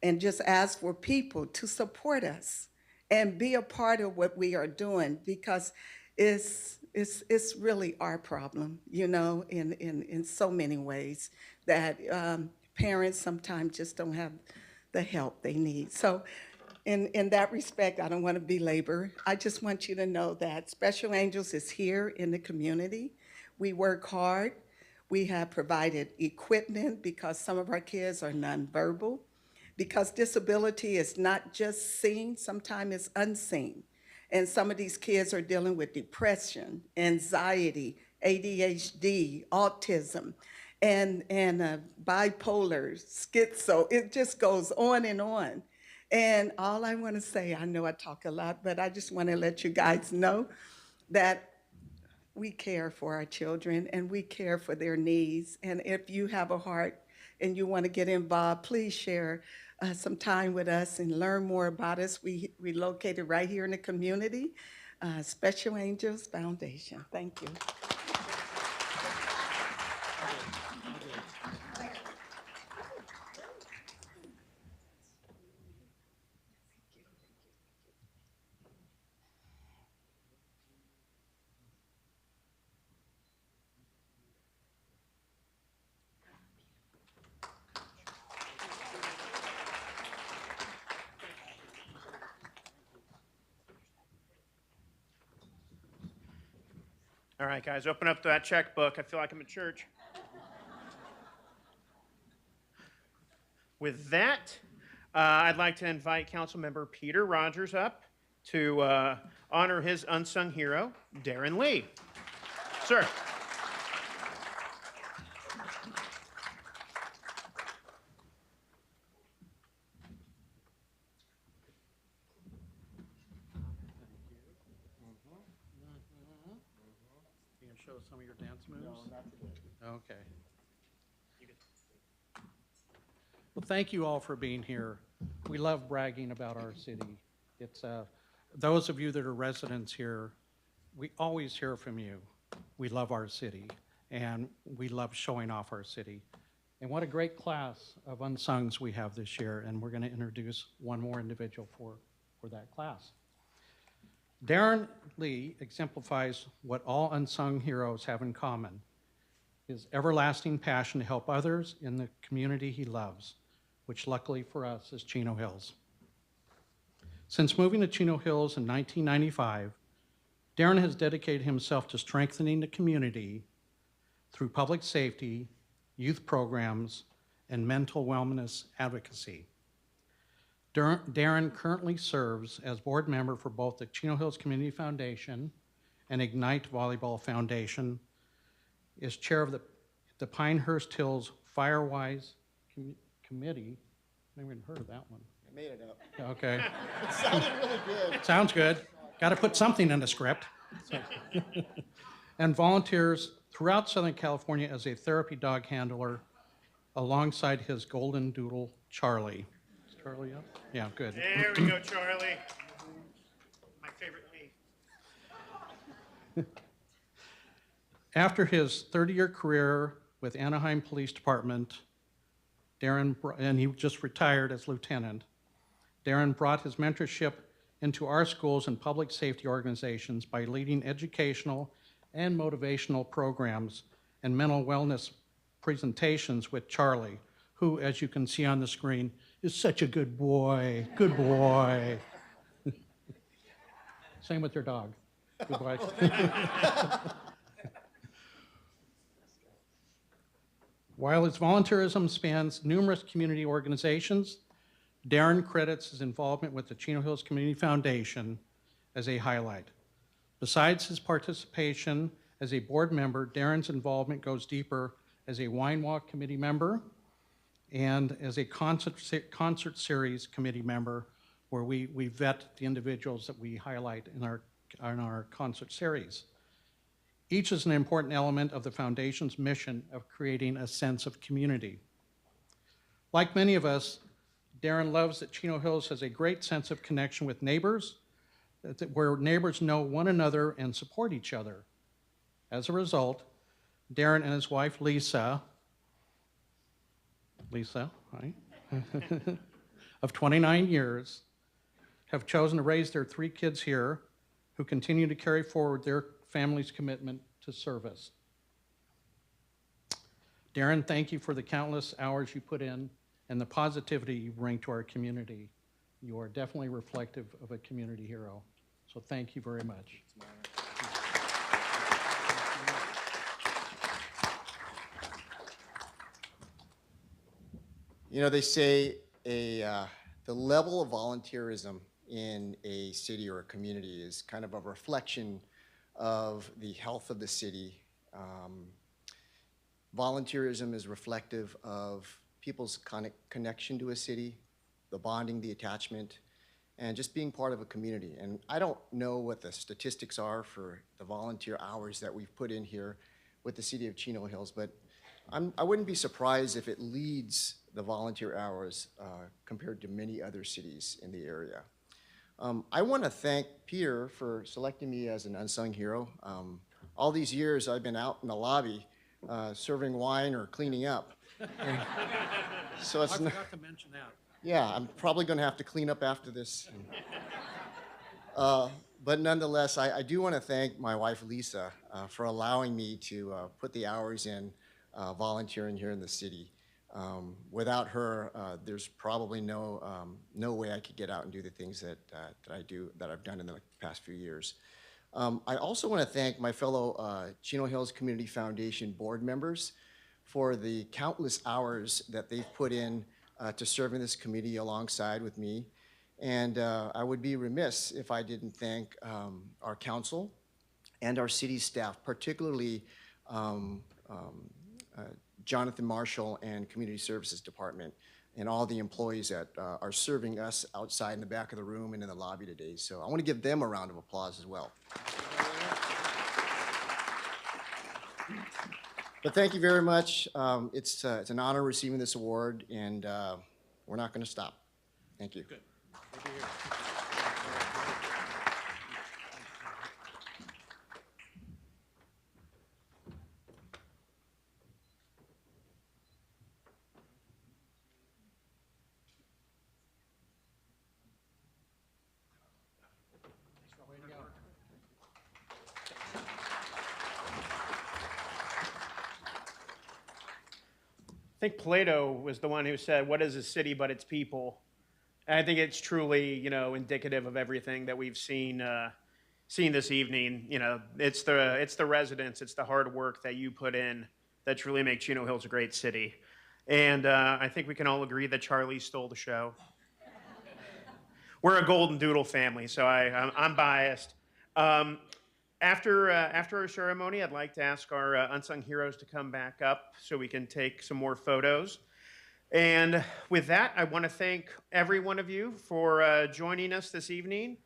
[SPEAKER 17] and just ask for people to support us and be a part of what we are doing, because it's really our problem, you know, in so many ways, that parents sometimes just don't have the help they need. So in that respect, I don't want to belabor. I just want you to know that Special Angels is here in the community. We work hard. We have provided equipment because some of our kids are nonverbal, because disability is not just seen, sometimes it's unseen. And some of these kids are dealing with depression, anxiety, ADHD, autism, and bipolar, schizo. It just goes on and on. And all I want to say, I know I talk a lot, but I just want to let you guys know that we care for our children and we care for their needs. And if you have a heart and you want to get involved, please share some time with us and learn more about us. We're located right here in the community, Special Angels Foundation. Thank you.
[SPEAKER 4] All right, guys, open up that checkbook. I feel like I'm in church. With that, I'd like to invite Councilmember Peter Rogers up to honor his unsung hero, Darren Lee. Sir.
[SPEAKER 6] You can show some of your dance moves?
[SPEAKER 3] No, not today.
[SPEAKER 6] Okay. Well, thank you all for being here. We love bragging about our city. It's those of you that are residents here, we always hear from you. We love our city, and we love showing off our city. And what a great class of unsungs we have this year, and we're going to introduce one more individual for that class. Darren Lee exemplifies what all unsung heroes have in common: his everlasting passion to help others in the community he loves, which luckily for us is Chino Hills. Since moving to Chino Hills in 1995, Darren has dedicated himself to strengthening the community through public safety, youth programs, and mental wellness advocacy. Darren currently serves as board member for both the Chino Hills Community Foundation and Ignite Volleyball Foundation, is chair of the Pinehurst Hills Firewise Committee. I never even heard of that one.
[SPEAKER 18] I made it up.
[SPEAKER 6] Okay.
[SPEAKER 18] It sounded really good.
[SPEAKER 6] Sounds good. Got to put something in the script. And volunteers throughout Southern California as a therapy dog handler alongside his golden doodle, Charlie. Is Charlie up? Yeah, good.
[SPEAKER 4] There we go, Charlie. My favorite me.
[SPEAKER 6] After his 30-year career with Anaheim Police Department, and he just retired as lieutenant, Darren brought his mentorship into our schools and public safety organizations by leading educational and motivational programs and mental wellness presentations with Charlie, who, as you can see on the screen, is such a good boy. Good boy. Same with your dog. Good boy. While his volunteerism spans numerous community organizations, Darren credits his involvement with the Chino Hills Community Foundation as a highlight. Besides his participation as a board member, Darren's involvement goes deeper as a wine walk committee member and as a concert series committee member, where we vet the individuals that we highlight in our concert series. Each is an important element of the foundation's mission of creating a sense of community. Like many of us, Darren loves that Chino Hills has a great sense of connection with neighbors, where neighbors know one another and support each other. As a result, Darren and his wife, Lisa, right, of 29 years, have chosen to raise their 3 kids here, who continue to carry forward their family's commitment to service. Darren, thank you for the countless hours you put in and the positivity you bring to our community. You are definitely reflective of a community hero. So thank you very much.
[SPEAKER 18] You know, they say the level of volunteerism in a city or a community is kind of a reflection of the health of the city. Volunteerism is reflective of people's connection to a city, the bonding, the attachment, and just being part of a community. And I don't know what the statistics are for the volunteer hours that we've put in here with the city of Chino Hills, but I wouldn't be surprised if it leads the volunteer hours compared to many other cities in the area. I want to thank Peter for selecting me as an unsung hero. All these years I've been out in the lobby serving wine or cleaning up. So it's
[SPEAKER 6] I forgot to mention that.
[SPEAKER 18] Yeah, I'm probably going to have to clean up after this. But nonetheless, I do want to thank my wife, Lisa, for allowing me to put the hours in volunteering here in the city. Without her, there's probably no way I could get out and do the things that I've done in the past few years. I also want to thank my fellow Chino Hills Community Foundation board members for the countless hours that they've put in to serving this committee alongside with me. And I would be remiss if I didn't thank our council and our city staff, particularly Jonathan Marshall and Community Services Department, and all the employees that are serving us outside in the back of the room and in the lobby today. So I want to give them a round of applause as well. But thank you very much. It's an honor receiving this award, and we're not going to stop. Thank you. Good.
[SPEAKER 4] I think Plato was the one who said, "What is a city but its people?" And I think it's truly, indicative of everything that we've seen this evening. It's the residents, it's the hard work that you put in that truly make Chino Hills a great city. And I think we can all agree that Charlie stole the show. We're a Golden Doodle family, so I'm biased. After our ceremony, I'd like to ask our Unsung Heroes to come back up so we can take some more photos. And with that, I want to thank every one of you for joining us this evening,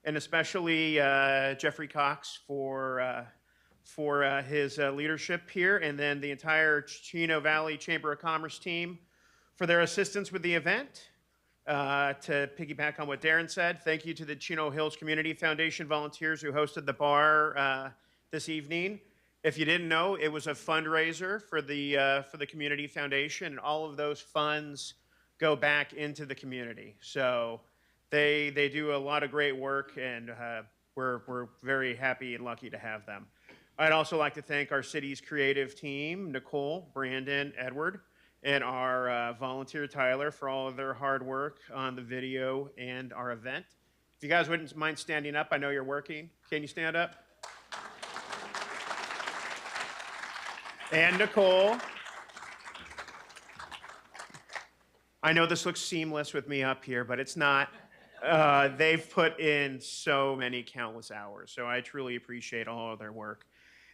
[SPEAKER 4] and especially Jeffrey Cox for his leadership here, and then the entire Chino Valley Chamber of Commerce team for their assistance with the event. To piggyback on what Darren said, thank you to the Chino Hills Community Foundation volunteers who hosted the bar this evening. If you didn't know, it was a fundraiser for the Community Foundation, and all of those funds go back into the community. So they do a lot of great work, and we're very happy and lucky to have them. I'd also like to thank our city's creative team, Nicole, Brandon, Edward, and our volunteer Tyler for all of their hard work on the video and our event. If you guys wouldn't mind standing up, I know you're working. Can you stand up? And Nicole. I know this looks seamless with me up here, but it's not. They've put in so many countless hours, so I truly appreciate all of their work.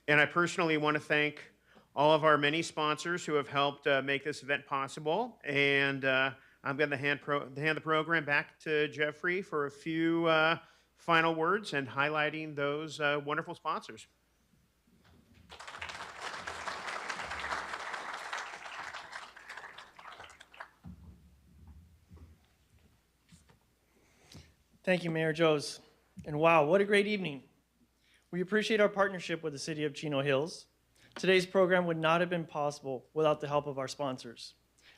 [SPEAKER 4] And I personally want to thank all of our many sponsors who have helped make this event possible. And I'm going to hand the program back to Jeffrey for a few final words and highlighting those wonderful sponsors.
[SPEAKER 1] Thank you, Mayor Joes. And wow, what a great evening. We appreciate our partnership with the City of Chino Hills. Today's program would not have been possible without the help of our sponsors.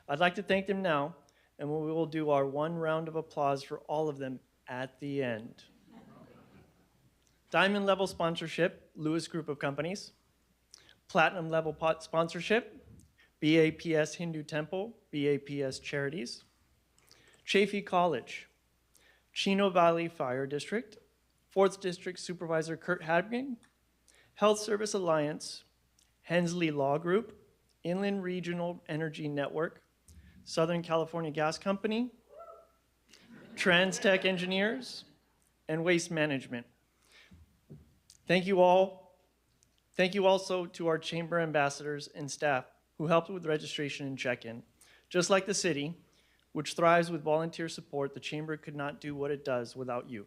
[SPEAKER 1] I'd like to thank them now, and we will do our one round of applause for all of them at the end. Diamond level sponsorship, Lewis Group of Companies. Platinum level sponsorship, BAPS Hindu Temple, BAPS Charities. Chaffey College, Chino Valley Fire District, 4th District Supervisor Kurt Hadging, Health Service Alliance, Hensley Law Group, Inland Regional Energy Network, Southern California Gas Company, TransTech Engineers, and Waste Management. Thank you all. Thank you also to our chamber ambassadors and staff who helped with registration and check-in. Just like the city, which thrives with volunteer support, the chamber could not do what it does without you.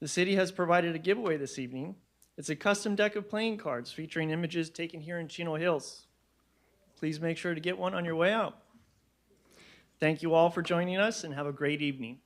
[SPEAKER 1] The city has provided a giveaway this evening. It's a custom deck of playing cards featuring images taken here in Chino Hills. Please make sure to get one on your way out. Thank you all for joining us, and have a great evening.